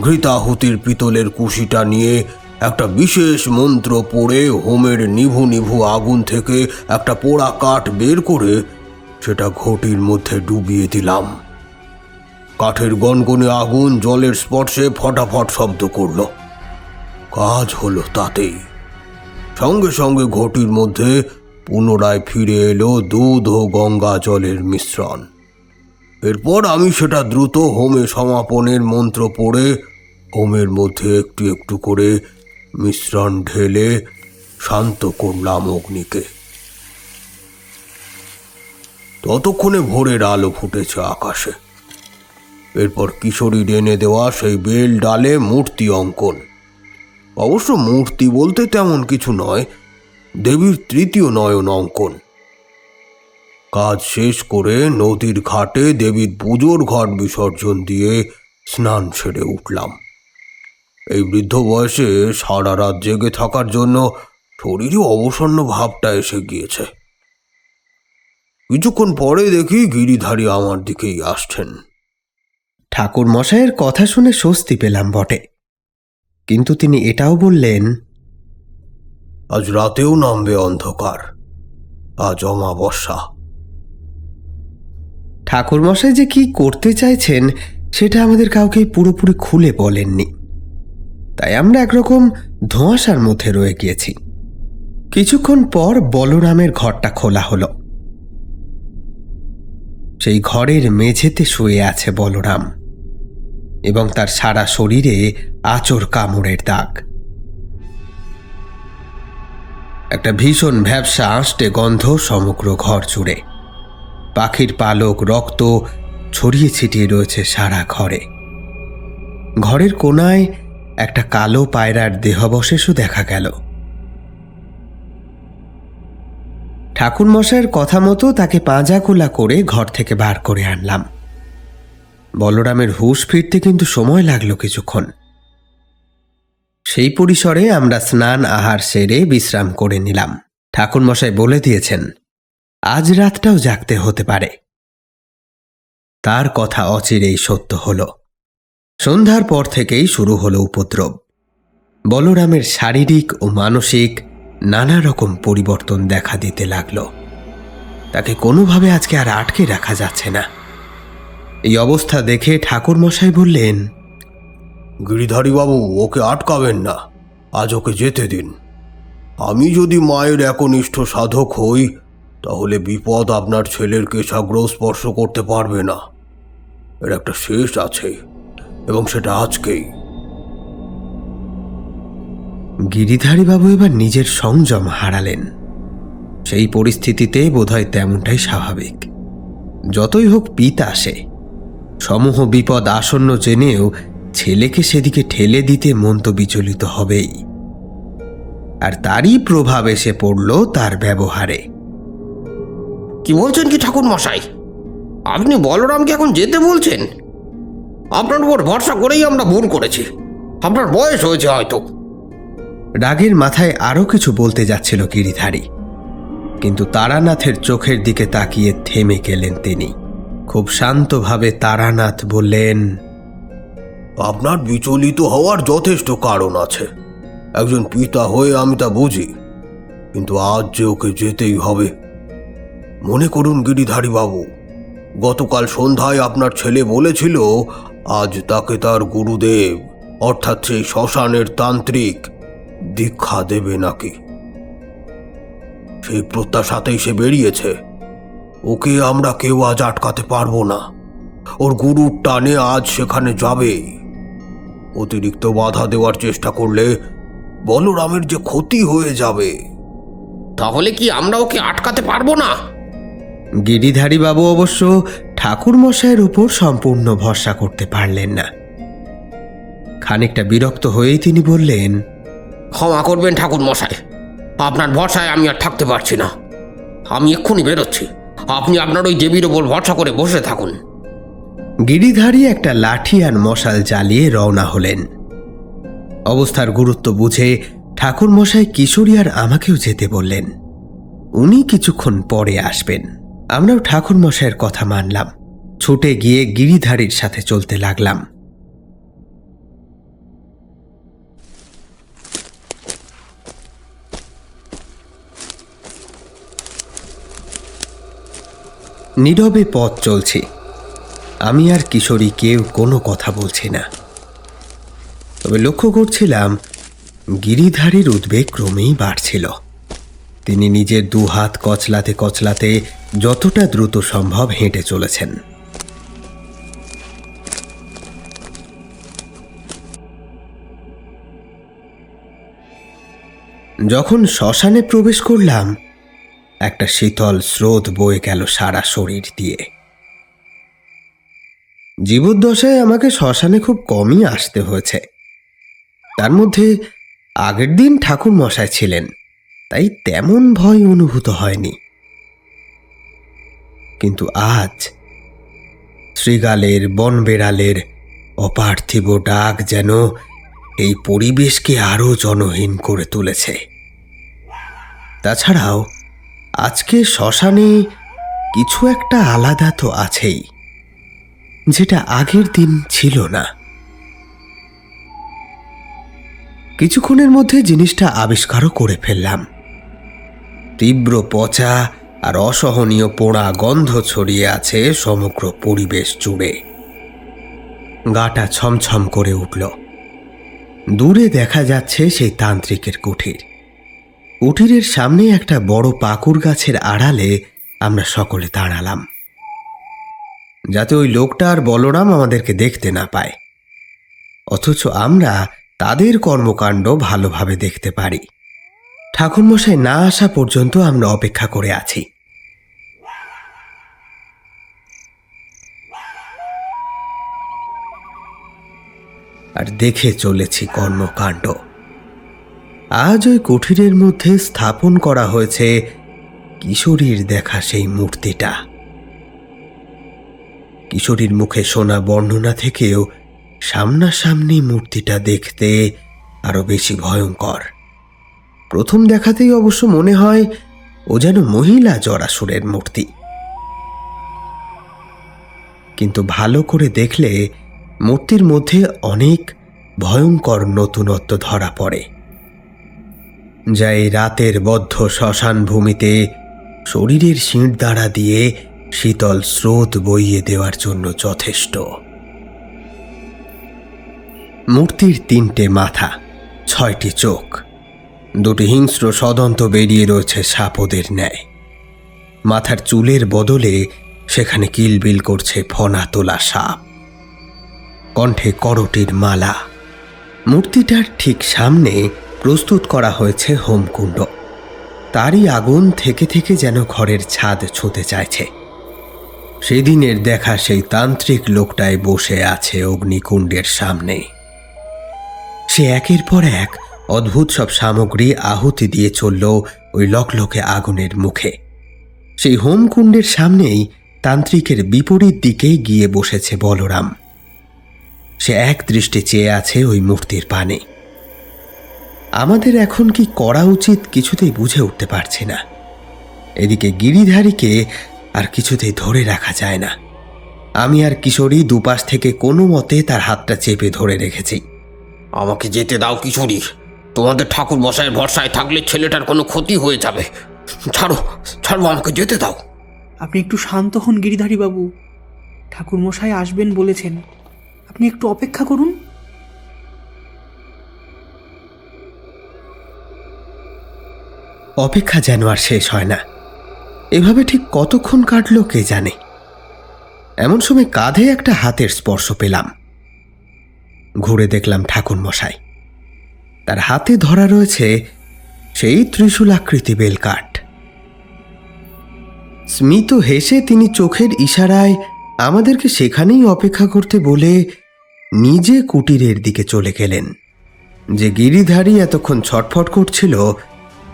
ঘৃতাহুতির পিতলের কুশিটা নিয়ে একটা বিশেষ মন্ত্র পড়ে হোমের নিভু নিভু আগুন থেকে একটা পোড়া কাঠ বের করে সেটা ঘটির মধ্যে ডুবিয়ে দিলাম। কাঠের গনগনে আগুন জলের স্পর্শে ফটাফট শব্দ করল। কাজ হলো তাতেই। সঙ্গে সঙ্গে ঘটির মধ্যে পুনরায় ফিরে এলো দুধ ও গঙ্গা জলের মিশ্রণ। এরপর আমি সেটা দ্রুত হোমে সমাপনের মন্ত্র পড়ে হোমের মধ্যে একটু একটু করে মিশ্রণ ঢেলে শান্ত করলাম অগ্নিকে। ততক্ষণে ভোরের আলো ফুটেছে আকাশে। এরপর কিশোরীর এনে দেওয়া সেই বেল ডালে মূর্তি অঙ্কন। অবশ্য মূর্তি বলতে তেমন কিছু নয়, দেবীর তৃতীয় নয়ন অঙ্কন। কাজ শেষ করে নদীর ঘাটে দেবীর পুজোর ঘট বিসর্জন দিয়ে স্নান সেরে উঠলাম। এই বৃদ্ধ বয়সে সারা রাত জেগে থাকার জন্য শরীরে অবসন্ন ভাবটা এসে গিয়েছে। কিছুক্ষণ পরে দেখি গিরিধারী আমার দিকেই আসছেন। ঠাকুর মশাইয়ের কথা শুনে স্বস্তি পেলাম বটে, কিন্তু তিনি এটাও বললেন, আজ রাতেও নামবে অন্ধকার, আজ অমাবস্যা। ঠাকুর মশাই যে কি করতে চাইছেন সেটা আমাদের কাউকে পুরোপুরি খুলে বলেননি, তাই আমরা একরকম ধোঁয়াশার মধ্যে রয়ে গিয়েছি। কিছুক্ষণ পর বলরামের ঘরটা খোলা হলো। সেই ঘরের মেঝেতে শুয়ে আছে বলরাম, এবং তার সারা শরীরে আঁচড় কামড়ের দাগ। একটা ভীষণ ভ্যাপসা আঁশটে গন্ধ সমগ্র ঘর জুড়ে। পাখির পালক, রক্ত ছড়িয়ে ছিটিয়ে রয়েছে সারা ঘরে। ঘরের কোনায় একটা কালো পায়রার দেহাবশেষও দেখা গেল। ঠাকুর মশাইয়ের কথা মতো তাকে পাঁজা খোলা করে ঘর থেকে বার করে আনলাম। বলরামের হুঁশ ফিরতে কিন্তু সময় লাগলো কিছুক্ষণ। সেই পরিসরে আমরা স্নান আহার সেরে বিশ্রাম করে নিলাম। ঠাকুর মশাই বলে দিয়েছেন আজ রাতটাও জাগতে হতে পারে। তার কথা অচিরেই সত্য হল। সন্ধ্যার পর থেকেই শুরু হলো উপদ্রব। বলরামের শারীরিক ও মানসিক নানা রকম পরিবর্তন দেখা দিতে লাগলো। তাকে কোনোভাবে আজকে আর আটকে রাখা যাচ্ছে না। এই অবস্থা দেখে ঠাকুর মশাই বললেন, গিরিধারী বাবু, ওকে আটকাবেন না, আজ ওকে যেতে দিন। আমি যদি মায়ের একনিষ্ঠ সাধক হই তাহলে বিপদ আপনার ছেলের কেশাগ্রহ স্পর্শ করতে পারবে না। এর একটা শেষ আছে, এবং সেটা আজকেই। গিরিধারীবাবু এবার নিজের সংযম হারালেন। সেই পরিস্থিতিতে বোধহয় তেমনটাই স্বাভাবিক। যতই হোক পিতা সে, সমূহ বিপদ আসন্ন জেনেও ছেলেকে সেদিকে ঠেলে দিতে মন তো বিচলিত হবেই। আর তারই প্রভাব এসে পড়ল তার ব্যবহারে। কি বলছেন কি ঠাকুর মশাই? আপনি বলরামকে এখন যেতে বলছেন? আপনার উপর ভরসা করেই আমরা ভুল করেছি। আপনার বয়স হয়েছে হয়তো। রাগের মাথায় আরো কিছু বলতে যাচ্ছিল গিরিধারী, কিন্তু তারানাথের চোখের দিকে তাকিয়ে থেমে গেলেন তিনি। খুব শান্তভাবে তারানাথ বললেন, আপনার বিচলিত হওয়ার যথেষ্ট কারণ আছে। একজন পিতা হয়ে আমি তা বুঝি, কিন্তু আজ যে ওকে যেতেই হবে। মনে করুন গিরিধারী বাবু, গতকাল সন্ধ্যায় আপনার ছেলে বলেছিল আজ তাকে তার গুরুদেব, অর্থাৎ সেই শ্মশানের তান্ত্রিক, দীক্ষা দেবে নাকি। সেই প্রত্যাশাতেই সে বেরিয়েছে। ওকে আমরা কেউ আজ আটকাতে পারবো না। ওর গুরুর টানে আজ সেখানে যাবেই। অতিরিক্ত বাধা দেওয়ার চেষ্টা করলে বলরামের যে ক্ষতি হয়ে যাবে। তাহলে কি আমরা ওকে আটকাতে পারবো না? গিরিধারীবাবু অবশ্য ঠাকুর মশাইয়ের উপর সম্পূর্ণ ভরসা করতে পারলেন না। খানিকটা বিরক্ত হয়েই তিনি বললেন, ক্ষমা করবেন ঠাকুর মশাই, আপনার ভরসায় আমি আর থাকতে পারছি না। আমি এক্ষুনি বেরোচ্ছি। আপনি আপনার ওই দেবীর ওপর ভরসা করে বসে থাকুন। গিরিধারী একটা লাঠি আর মশাল জ্বালিয়ে রওনা হলেন। অবস্থার গুরুত্ব বুঝে ঠাকুর মশাই কিশোরী আর আমাকেও যেতে বললেন। উনি কিছুক্ষণ পরে আসবেন। আমরাও ঠাকুর মশাইয়ের কথা মানলাম। ছুটে গিয়ে গিরিধারীর সাথে চলতে লাগলাম। নীরবে পথ চলছি। আমি আর কিশোরী কেউ কোনো কথা বলছি না। তবে লক্ষ্য করছিলাম গিরিধারীর উদ্বেগ ক্রমেই বাড়ছিল। তিনি নিজের দু হাত কচলাতে কচলাতে যতটা দ্রুত সম্ভব হেঁটে চলেছেন। যখন শ্মশানে প্রবেশ করলাম, একটা শীতল স্রোত বয়ে গেল সারা শরীর দিয়ে। জীবদ্দশায় আমাকে শ্মশানে খুব কমই আসতে হয়েছে। তার মধ্যে আগের দিন ঠাকুর মশাই ছিলেন, তাই তেমন ভয় অনুভূত হয়নি। কিন্তু আজ শৃগালের, বনবেড়ালের অপার্থিব ডাক যেন এই পরিবেশকে আরো জনহীন করে তুলেছে। তাছাড়াও আজকে শ্মশানে কিছু একটা আলাদা তো আছেই, যেটা আগের দিন ছিল না। কিছুক্ষণের মধ্যে জিনিসটা আবিষ্কারও করে ফেললাম। তীব্র পচা আর অসহনীয় পোড়া গন্ধ ছড়িয়ে আছে সমগ্র পরিবেশ জুড়ে। গাটা ছমছম করে উঠল। দূরে দেখা যাচ্ছে সেই তান্ত্রিকের কুঠির। কুঠিরের সামনে একটা বড় পাকুর গাছের আড়ালে আমরা সকলে দাঁড়ালাম, যাতে ওই লোকটা আর বলরাম আমাদেরকে দেখতে না পায়, অথচ আমরা তাদের কর্মকাণ্ড ভালোভাবে দেখতে পারি। ঠাকুরমশাই না আসা পর্যন্ত আমরা অপেক্ষা করে আছি। আর দেখে চলেছি কর্মকাণ্ড। আজ ওই কুঠিরের মধ্যে স্থাপন করা হয়েছে কিশোরীর দেখা সেই মূর্তিটা। কিশোরীর মুখে শোনা বর্ণনা থেকেও সামনাসামনি মূর্তিটা দেখতে আরো বেশি ভয়ঙ্কর। প্রথম দেখাতেই অবশ্য মনে হয় ও যেন মহিলা জরাসুরের মূর্তি, কিন্তু ভালো করে দেখলে মূর্তির মধ্যে অনেক ভয়ঙ্কর নতুনত্ব ধরা পড়ে, যা এই রাতের বদ্ধ শ্মশান ভূমিতে শরীরের শিরদাঁড়া দিয়ে শীতল স্রোত বইয়ে দেওয়ার জন্য যথেষ্ট। মূর্তির 3টে মাথা, 6টি চোখ, 2টি হিংস্র সদন্ত বেরিয়ে রয়েছে সাপদের ন্যায়। মাথার চুলের বদলে সেখানে কিলবিল করছে ফনা তোলা সাপ। কণ্ঠে করটির মালা। মূর্তিটার ঠিক সামনে প্রস্তুত করা হয়েছে হোমকুণ্ড। তারই আগুন থেকে থেকে যেন ঘরের ছাদ ছুঁতে চাইছে। সেদিনের দেখা সেই তান্ত্রিক লোকটাই বসে আছে অগ্নিকুণ্ডের সামনে। সে একের পর এক অদ্ভুত সব সামগ্রী আহুতি দিয়ে চলল ওই লকলকে আগুনের মুখে। সেই হোমকুণ্ডের সামনেই তান্ত্রিকের বিপরীত দিকে গিয়ে বসেছে বলরাম। সে এক দৃষ্টে চেয়ে আছে ওই মূর্তির পানে। আমাদের এখন কি করা উচিত কিছুতেই বুঝে উঠতে পারছি না। এদিকে গিরিধারীকে আর কিছুতেই ধরে রাখা যায় না। আমি আর কিশোরী দুপাশ থেকে কোনো মতে তার হাতটা চেপে ধরে রেখেছি। আমাকে যেতে দাও কিশোরী, তোমাদের ঠাকুর মশাইয়ের ভরসায় থাকলে ছেলেটার কোনো ক্ষতি হয়ে যাবে। ছাড়ো ছাড়ো, আমাকে যেতে দাও। আপনি একটু শান্ত হন গিরিধারী বাবু। ঠাকুরমশাই আসবেন বলেছেন, আপনি একটু অপেক্ষা করুন। অপেক্ষা যেন আর শেষ হয় না। এভাবে ঠিক কতক্ষণ কাটলো কে জানে। এমন সময় কাঁধে একটা হাতের স্পর্শ পেলাম। ঘুরে দেখলাম ঠাকুর মশাই। তার হাতে ধরা রয়েছে সেই ত্রিশূলাকৃতি বেলকাঠ। স্মিত হেসে তিনি চোখের ইশারায় আমাদেরকে সেখানেই অপেক্ষা করতে বলে নিজে কুটিরের দিকে চলে গেলেন। যে গিরিধারী এতক্ষণ ছটফট করছিল,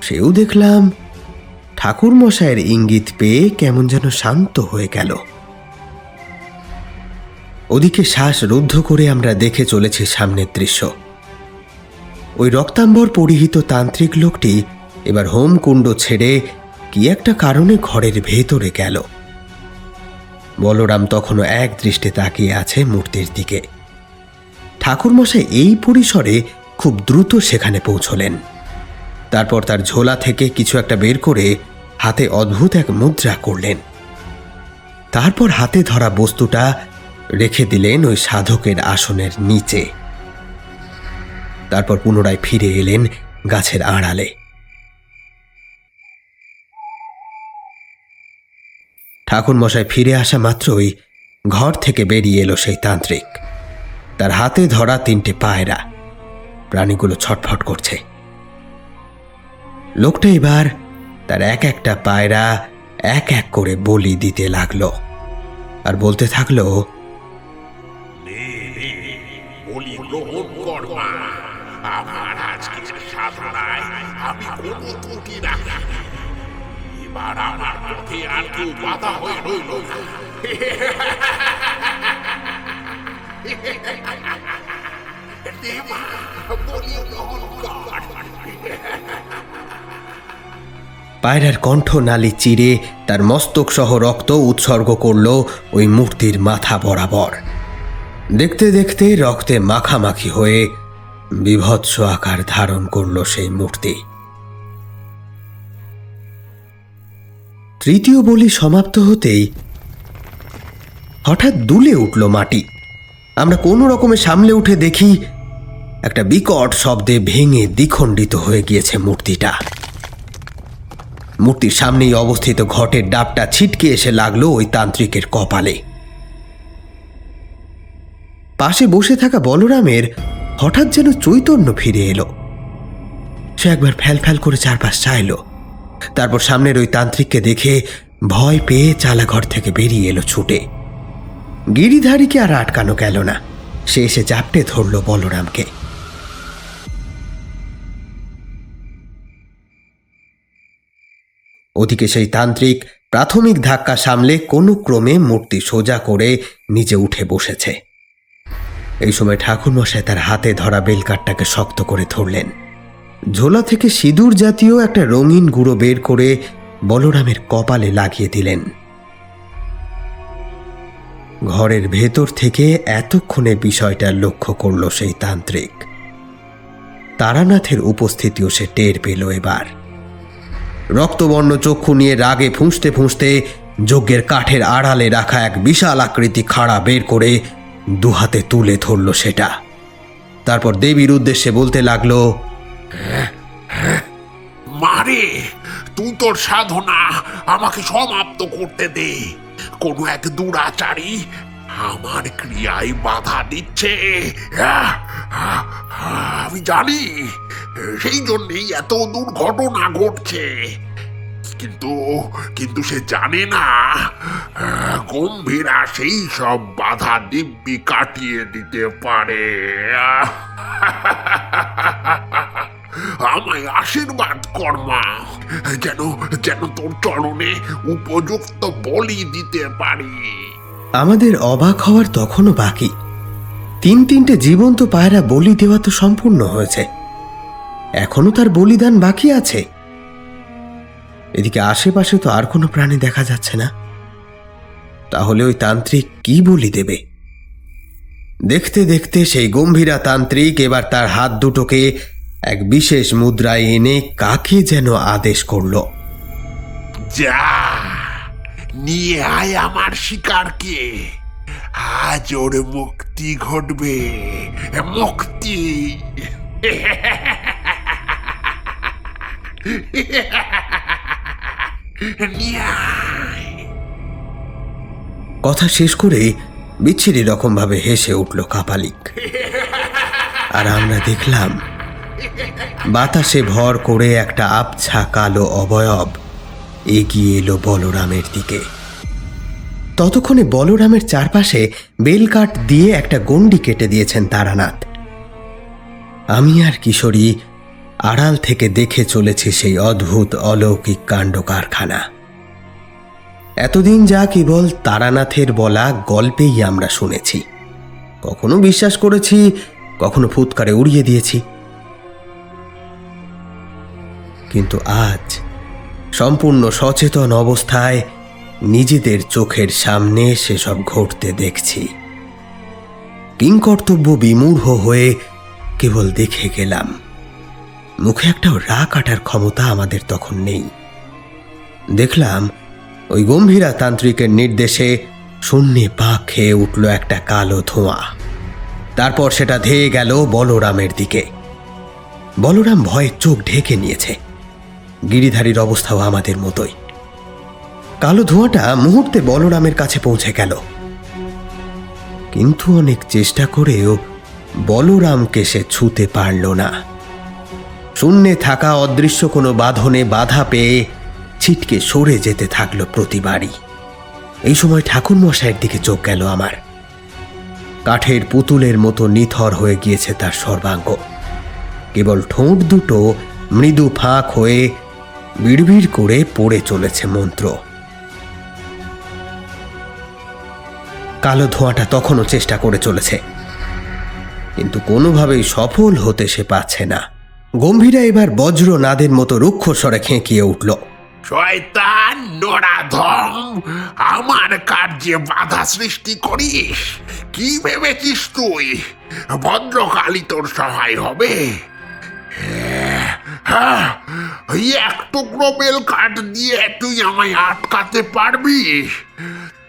সেও দেখলাম ঠাকুর মশাইয়ের ইঙ্গিত পেয়ে কেমন যেন শান্ত হয়ে গেল। ওদিকে শ্বাস রুদ্ধ করে আমরা দেখে চলেছি সামনের দৃশ্য। ওই রক্তাম্বর পরিহিত তান্ত্রিক লোকটি এবার হোমকুণ্ড ছেড়ে কি একটা কারণে ঘরের ভেতরে গেল। বলরাম তখনও এক দৃষ্টে তাকিয়ে আছে মূর্তির দিকে। ঠাকুরমশাই এই পরিসরে খুব দ্রুত সেখানে পৌঁছলেন। তারপর তার ঝোলা থেকে কিছু একটা বের করে হাতে অদ্ভুত এক মুদ্রা করলেন। তারপর হাতে ধরা বস্তুটা রেখে দিলেন ওই সাধকের আসনের নিচে। তারপর পুনরায় ফিরে এলেন গাছের আড়ালে। ঠাকুরমশাই ফিরে আসা মাত্রই ঘর থেকে বেরিয়ে এলো সেই তান্ত্রিক। তার হাতে ধরা 3টে পায়রা। প্রাণীগুলো ছটফট করছে। লোকটা এবার তার একটা পায়রা এক এক করে বলি দিতে লাগলো আর বলতে থাকলো, বলি গ্রহণ কর মা। আমার আজকের সাধনায় আমি কোনো ত্রুটি রাখি। এবার আমার পথে আর কেউ বাধা হয়ে রইল না। দে মা, বলি গ্রহণ কর। পায়রার কণ্ঠনালী চিরে তার মস্তক সহ রক্ত উৎসর্গ করল ওই মূর্তির মাথা বরাবর। দেখতে দেখতে রক্তে মাখামাখি হয়ে বিভৎস আকার ধারণ করল সেই মূর্তি। তৃতীয় বলি সমাপ্ত হতেই হঠাৎ দুলে উঠল মাটি। আমরা কোনো রকমে সামলে উঠে দেখি একটা বিকট শব্দে ভেঙে দ্বিখণ্ডিত হয়ে গিয়েছে মূর্তিটা। মূর্তির সামনেই অবস্থিত ঘটের ডাবটা ছিটকে এসে লাগলো ওই তান্ত্রিকের কপালে। পাশে বসে থাকা বলরামের হঠাৎ যেন চৈতন্য ফিরে এলো। সে একবার ফ্যাল ফ্যাল করে চারপাশ চাইল, তারপর সামনের ওই তান্ত্রিককে দেখে ভয় পেয়ে চালাঘর থেকে বেরিয়ে এলো ছুটে। গিরিধারীকে আর আটকানো গেল না, সে এসে চাপটে ধরল বলরামকে। ওদিকে সেই তান্ত্রিক প্রাথমিক ধাক্কা সামলে কোনো ক্রমে মূর্তি সোজা করে নিচে উঠে বসেছে। এই সময় ঠাকুরমশাই তার হাতে ধরা বেলকাঠটাকে শক্ত করে ধরলেন। ঝোলা থেকে সিঁদুর জাতীয় একটা রঙিন গুঁড়ো বের করে বলরামের কপালে লাগিয়ে দিলেন। ঘরের ভেতর থেকে এতক্ষণে বিষয়টা লক্ষ্য করল সেই তান্ত্রিক। তারানাথের উপস্থিতিও সে টের পেল এবার। রক্তবর্ণ চক্ষু নিয়ে রাগে ফুঁসতে ফুঁসতে যজ্ঞের কাঠের আড়ালে রাখা এক বিশাল আকৃতি খাড়া বের করে দুহাতে তুলে ধরল সেটা। তারপর দেবীর উদ্দেশ্যে বলতে লাগলো, মারে, তুই তোর সাধনা আমাকে সমাপ্ত করতে দে। কোনো এক দুরাচারী আমার ক্রিয়ায় বাধা দিচ্ছে। আমি জানি, সেই জন্যই এত দুর্ঘটনা ঘটছে। কিন্তু কিন্তু সে জানে না গম্ভীরা সেই সব বাধা দিব্যি কাটিয়ে দিতে পারে। আমায় আশীর্বাদ কর মা, যেন যেন তোর চরণে উপযুক্ত বলি দিতে পারি। আমাদের অবাক হওয়ার তখনও বাকি। 3টে জীবন্ত পায়রা বলি দেওয়া তো সম্পূর্ণ হয়েছে, এখনো তার বলিদান বাকি আছে। এদিকে আশেপাশে তো আর কোনো প্রাণী দেখা যাচ্ছে না। তাহলে ওই তান্ত্রিক কি বলি দেবে? দেখতে দেখতে সেই গম্ভীরা তান্ত্রিক এবার তার হাত দুটোকে এক বিশেষ মুদ্রায় এনে কাকে যেন আদেশ করল, যা নিয়ে আয় আমার শিকারকে, আজ ওর মুক্তি ঘটবে। মুক্তি। নিয়ে আয়। কথা শেষ করে বিচ্ছিরি রকম ভাবে হেসে উঠল কাপালিক। আর আমরা দেখলাম বাতাসে ভর করে একটা আবছা কালো অবয়ব এগিয়ে এলো বলরামের দিকে। ততক্ষণে বলরামের চারপাশে বেলকাঠ দিয়ে একটা গণ্ডি কেটে দিয়েছেন তারানাথ। আমি আর কিশোরী আড়াল থেকে দেখে চলেছি সেই অদ্ভুত অলৌকিক কাণ্ড কারখানা। এতদিন যা কেবল তারানাথের বলা গল্পেই আমরা শুনেছি, কখনো বিশ্বাস করেছি, কখনো ফুৎকারে উড়িয়ে দিয়েছি। কিন্তু আজ সম্পূর্ণ সচেতন অবস্থায় নিজেদের চোখের সামনে সেসব ঘটতে দেখছি। কিংকর্তব্য বিমূঢ় হয়ে কেবল দেখে গেলাম। মুখে একটাও রা কাটার ক্ষমতা আমাদের তখন নেই। দেখলাম ওই গম্ভীরা তান্ত্রিকের নির্দেশে শূন্যে পা খেয়ে উঠল একটা কালো ধোঁয়া। তারপর সেটা ধেয়ে গেল বলরামের দিকে। বলরাম ভয়ে চোখ ঢেকে নিয়েছে। গিরিধারীর অবস্থাও আমাদের মতোই। কালো ধোঁয়াটা মুহূর্তে বলরামের কাছে পৌঁছে গেল, কিন্তু অনেক চেষ্টা করেও বলরামকে সে ছুঁতে পারল না। শূন্যে থাকা অদৃশ্য কোনো বাঁধনে বাধা পেয়ে ছিটকে সরে যেতে থাকলো প্রতিবারই। এই সময় ঠাকুরমশাইয়ের দিকে চোখ গেল আমার। কাঠের পুতুলের মতো নিথর হয়ে গিয়েছে তার সর্বাঙ্গ। কেবল ঠোঁট দুটো মৃদু ফাঁক হয়ে বিড়বিড় করে পড়ে চলেছে মন্ত্র। কালো ধোঁয়াটা তখনও চেষ্টা করে চলেছে, কিন্তু কোনোভাবেই সফল হতে সে পারছে না। গম্ভীরা এবার বজ্রনাদের মতো রুক্ষ স্বরে খেঁকিয়ে উঠল। শয়তান নরাধম, আমার কার্যে বাধা সৃষ্টি করিস? কি ভেবেছিস তুই ভদ্রকালী তোর সহায় হবে? হ্যাঁ, এই এক টুকরো বেল কাঠ দিয়ে তুই আমায় আটকাতে পারবি?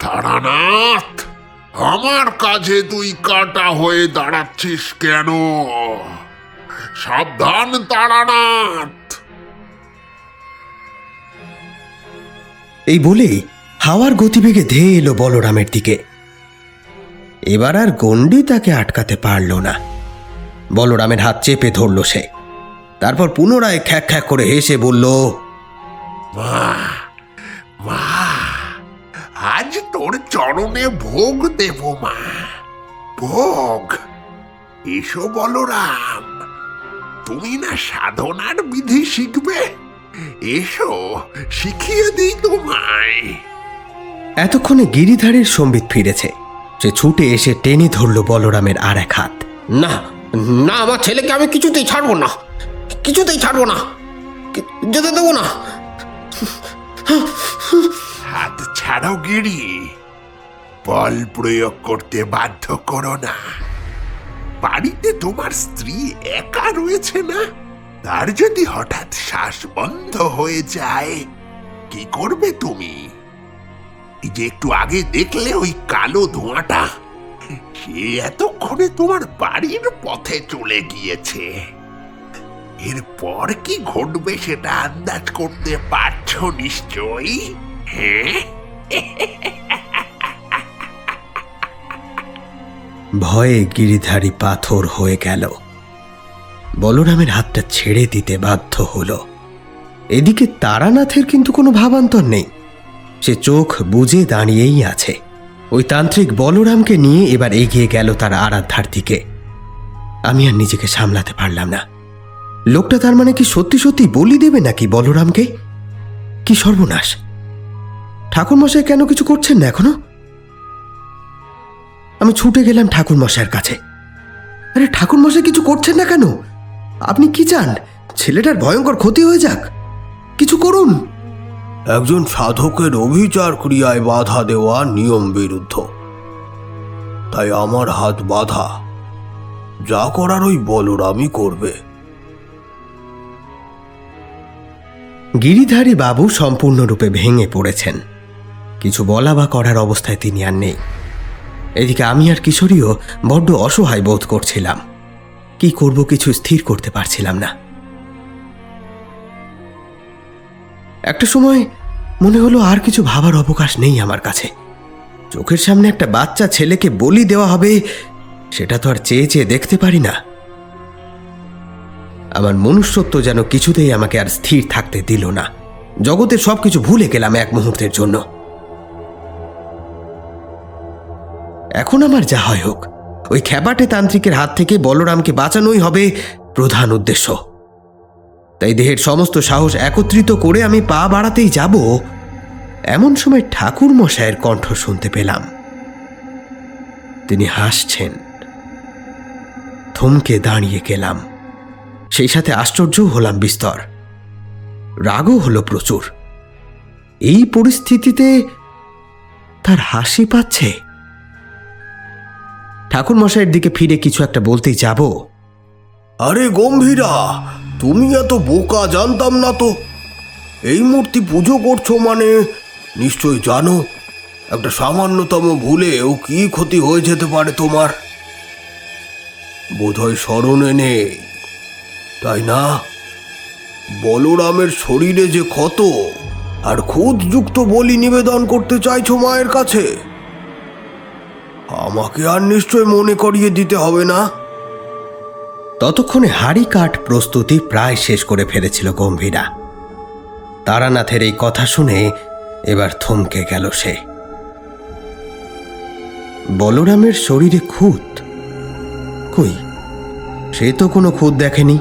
তারানাথ, আমার কাছে তুই কাটা হয়ে দাঁড়াচ্ছিস কেন? সাবধান তারানাথ। এই বলে হাওয়ার গতিবেগে ধেয়ে এলো বলরামের দিকে। এবার আর গণ্ডি তাকে আটকাতে পারল না। বলরামের হাত চেপে ধরল সে। তারপর পুনরায় খ্যাক খ্যাক করে হেসে বলল, মা, মা, আজ তোর চরণে ভোগ দেব মা, ভোগ। এসো বলরাম, তুমি না সাধনার বিধি শিখবে? এসো, শিখিয়ে দিই তোমায়। এতক্ষণে গিরিধারীর সম্বিত ফিরেছে। সে ছুটে এসে টেনে ধরল বলরামের আর এক হাত। না না, আমার ছেলেকে আমি কিছুতেই ছাড়বো না, কিছুতেই ছাড়বো না, যেতে দেবো না। হাত ছাড়ো গিরি, বল প্রয়োগ করতে বাধ্য করো না। বাড়িতে তোমার স্ত্রী একা রয়েছে না? তার যদি হঠাৎ শ্বাস বন্ধ হয়ে যায়, কি করবে তুমি? এই যে একটু আগে দেখলে ওই কালো ধোঁয়াটা, সে এতক্ষণে তোমার বাড়ির পথে চলে গিয়েছে। এরপর কি ঘটবে সেটা আন্দাজ করতে পারছো নিশ্চয়ই, হ্যাঁ? ভয়ে গিরিধারী পাথর হয়ে গেল। বলরামের হাতটা ছেড়ে দিতে বাধ্য হলো। এদিকে তারানাথের কিন্তু কোনো ভাবান্তর নেই। সে চোখ বুজে দাঁড়িয়েই আছে। ওই তান্ত্রিক বলরামকে নিয়ে এবার এগিয়ে গেল তার আরাধ্যার দিকে। আমি আর নিজেকে সামলাতে পারলাম না। লোকটা তার মানে কি সত্যি সত্যি বলি দেবে নাকি বলরামকে? কি সর্বনাশ! ঠাকুরমশাই কেন কিছু করছেন না এখনো? আমি ছুটে গেলাম ঠাকুরমশাইয়ের কাছে। আরে ঠাকুরমশাই কিছু করছেন না কেন? আপনি কি চান? ছেলেটার ভয়ঙ্কর ক্ষতি হয়ে যাক? কিছু করুন। একজন সাধকের অভিচার ক্রিয়ায় বাধা দেওয়া নিয়ম বিরুদ্ধ, তাই আমার হাত বাঁধা। যা করার ওই বলরামই করবে। গিরিধারী বাবু সম্পূর্ণরূপে ভেঙে পড়েছেন। কিছু বলা বা করার অবস্থায় তিনি আর নেই। এদিকে আমি আর কিশোরীও বড্ড অসহায় বোধ করছিলাম। কি করব কিছু স্থির করতে পারছিলাম না। একটা সময় মনে হলো আর কিছু ভাবার অবকাশ নেই আমার কাছে। চোখের সামনে একটা বাচ্চা ছেলেকে বলি দেওয়া হবে, সেটা তো আর চেয়ে চেয়ে দেখতে পারি না। আমার মনুষ্যত্ব যেন কিছুতেই আমাকে আর স্থির থাকতে দিল না। জগতের সবকিছু ভুলে গেলাম এক মুহূর্তের জন্য। এখন আমার যা হয় হোক, ওই খ্যাপাটে তান্ত্রিকের হাত থেকে বলরামকে বাঁচানোই হবে প্রধান উদ্দেশ্য। তাই দেহের সমস্ত সাহস একত্রিত করে আমি পা বাড়াতেই যাব, এমন সময় ঠাকুর মশায়ের কণ্ঠ শুনতে পেলাম। তিনি হাসছেন। থমকে দাঁড়িয়ে গেলাম। সেই সাথে আশ্চর্যও হলাম বিস্তর। রাগও হলো প্রচুর। এই পরিস্থিতিতে তার হাসি পাচ্ছে। ঠাকুর মশাইয়ের দিকে ফিরে কিছু একটা বলতেই যাব। আরে গম্ভীরা, তুমি এত বোকা জানতাম না তো। এই মূর্তি পুজো করছো মানে নিশ্চয় জানো একটা সামান্যতম ভুলেও কি ক্ষতি হয়ে যেতে পারে তোমার। বোধহয় স্মরণে নেই, তাই না? বলরামের শরীরে যে ক্ষত আর খুদযুক্ত বলি নিবেদন করতে চাইছো মায়ের কাছে? আমাকে আর নিশ্চয় মনে করিয়ে দিতে হবে না। ততক্ষণে হাড়ি কাঠ প্রস্তুতি প্রায় শেষ করে ফেলেছিল গম্ভীরা। তারানাথের এই কথা শুনে এবার থমকে গেল সে। বলরামের শরীরে খুঁত? কই, সে তো কোনো খুঁত দেখেনি।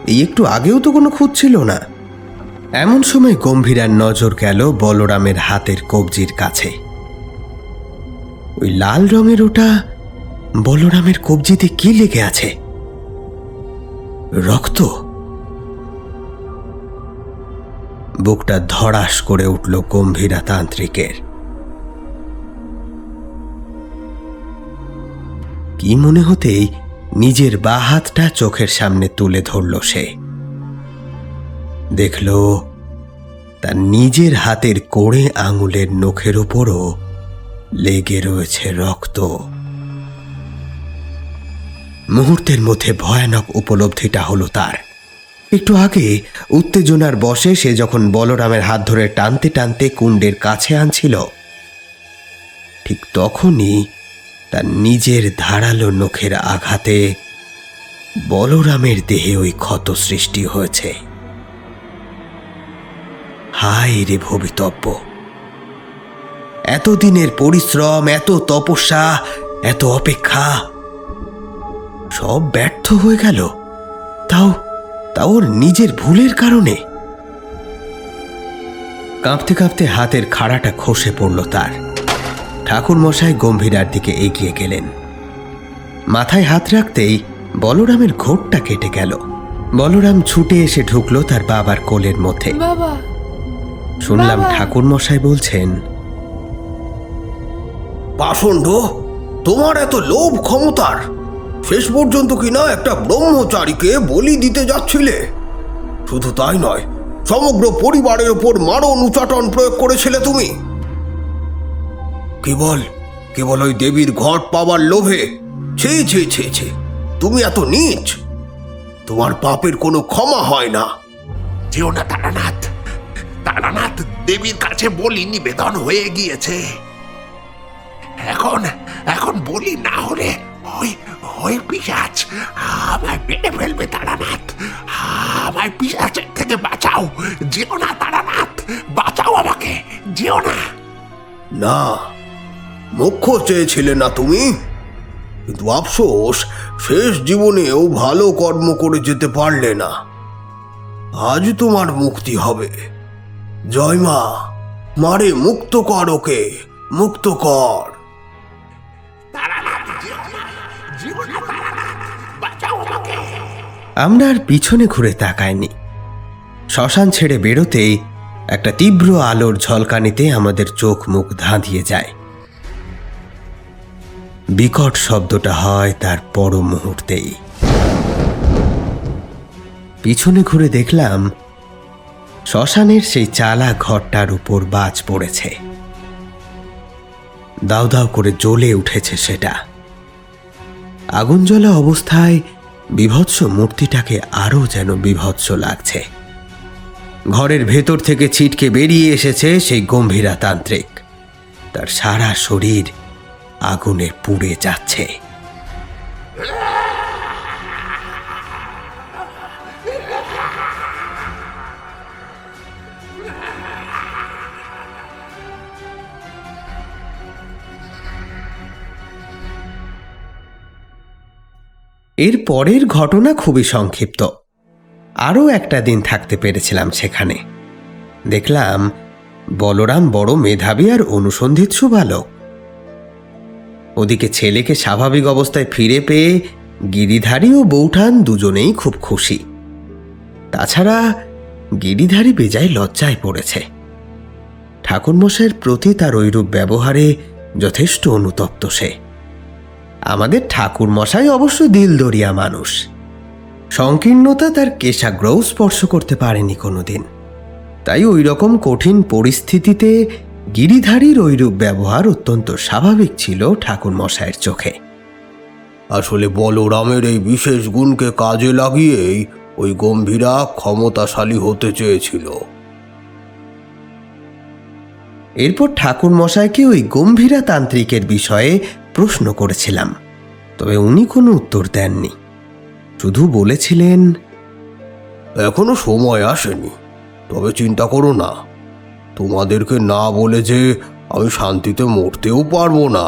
এই একটু আগেও তো কোনো খুঁত ছিল না। এমন সময় গম্ভীরার নজর গেল বলরামের হাতের কবজির কাছে। ওই লাল রঙের ওটা বলরামের কবজিতে কি লেগে আছে? রক্ত। বুকটা ধড়াস করে উঠল গম্ভীরা তান্ত্রিকের। কি মনে হতেই নিজের বাঁ হাতটা চোখের সামনে তুলে ধরল সে। দেখল তার নিজের হাতের কোড়ে আঙুলের নখের উপরও লেগে রয়েছে রক্ত। মুহূর্তের মধ্যে ভয়ানক উপলব্ধিটা হলো তার। একটু আগে উত্তেজনার বশে সে যখন বলরামের হাত ধরে টানতে টানতে কুণ্ডের কাছে আনছিল, ঠিক তখনই তার নিজের ধারালো নখের আঘাতে বলরামের দেহে ওই ক্ষত সৃষ্টি হয়েছে। হায় রে ভবিতব্য! এতদিনের পরিশ্রম, এত তপস্যা, এত অপেক্ষা সব ব্যর্থ হয়ে গেল, তাও ওর নিজের ভুলের কারণে। কাঁপতে কাঁপতে হাতের খাড়াটা খসে পড়ল তার। ঠাকুর মশাই গম্ভীরার দিকে এগিয়ে গেলেন। মাথায় হাত রাখতেই বলরামের ঘোরটা কেটে গেল। বলরাম ছুটে এসে ঢুকলো তার বাবার কোলের মধ্যে। বাবা, শুনলাম বাবা। ঠাকুর মশাই বলছেন, পাষণ্ড, তোমার এত লোভ ক্ষমতার! শেষ পর্যন্ত কিনা একটা ব্রহ্মচারীকে বলি দিতে যাচ্ছিলে। শুধু তাই নয়, সমগ্র পরিবারের ওপর মারণ উচাটন প্রয়োগ করেছিলে তুমি। কেবল ওই দেবীর ঘট পাওয়ার লোভে। ছি ছি ছি ছি, তুমি এত নীচ! তোমার পাপের কোনো ক্ষমা হয় না। যেও না তারানাথ, তারানাথ দেবীর কাছে বলি নিবেদন হয়ে গিয়েছে। এখন বলি না হলে ওই পিশাচ আমায় মেরে ফেলবে। তারানাথ, আমায় পিশাচের থেকে বাঁচাও। যেও না তারানাথ, বাঁচাও আমাকে, যেও না। না, মোক্ষ চেয়েছিলে না তুমি? কিন্তু আফসোস, শেষ জীবনেও ভালো কর্ম করে যেতে পারলে না। আজ তোমার মুক্তি হবে। জয় মা, মারে মুক্ত কর ওকে, মুক্ত কর। তারানাথ, যেও না তারানাথ, বাঁচাও আমাকে। আমরা আর পিছনে ঘুরে তাকাইনি। শ্মশান ছেড়ে বেরোতেই একটা তীব্র আলোর ঝলকানিতে আমাদের চোখ মুখ ধাঁধিয়ে যায়। বিকট শব্দটা হয় তার পর মুহূর্তেই। পিছনে ঘুরে দেখলাম শ্মশানের সেই চালা ঘরটার উপর বাজ পড়েছে। দাউ দাউ করে জ্বলে উঠেছে সেটা। আগুন জ্বলা অবস্থায় বিভৎস মূর্তিটাকে আরো যেন বিভৎস লাগছে। ঘরের ভেতর থেকে ছিটকে বেরিয়ে এসেছে সেই গম্ভীরা তান্ত্রিক। তার সারা শরীর আগুনে পুড়ে যাচ্ছে। এর পরের ঘটনা খুবই সংক্ষিপ্ত। আরও একটা দিন থাকতে পেরেছিলাম সেখানে। দেখলাম বলরাম বড় মেধাবী আর অনুসন্ধিৎসু বালক। ওদিকে ছেলেকে স্বাভাবিক অবস্থায় ফিরে পেয়ে গিরিধারী ও বৌঠান দুজনেই খুব খুশি। তাছাড়া গিরিধারী বেজায় লজ্জায় পড়েছে। ঠাকুরমশাইয়ের প্রতি তার ঐরূপ ব্যবহারে যথেষ্ট অনুতপ্ত সে। আমাদের ঠাকুরমশাই অবশ্য দিলদরিয়া মানুষ। সংকীর্ণতা তার কেশাগ্রও স্পর্শ করতে পারেনি কোনোদিন। তাই ওই রকম কঠিন পরিস্থিতিতে গিরিধারীর ঐরূপ ব্যবহার অত্যন্ত স্বাভাবিক ছিল ঠাকুরমশাইয়ের চোখে। আসলে বলরামের এই বিশেষ গুণকে কাজে লাগিয়েই ওই গম্ভীরা ক্ষমতাশালী হতে চেয়েছিল। এরপর ঠাকুর মশাইকে ওই গম্ভীরা তান্ত্রিকের বিষয়ে প্রশ্ন করেছিলাম, তবে উনি কোনো উত্তর দেননি, শুধু বলেছিলেন, এখনো সময় আসেনি, তবে চিন্তা করো না, তোমাদেরকে না বলে যে আমি শান্তিতে মরতেও পারবো না।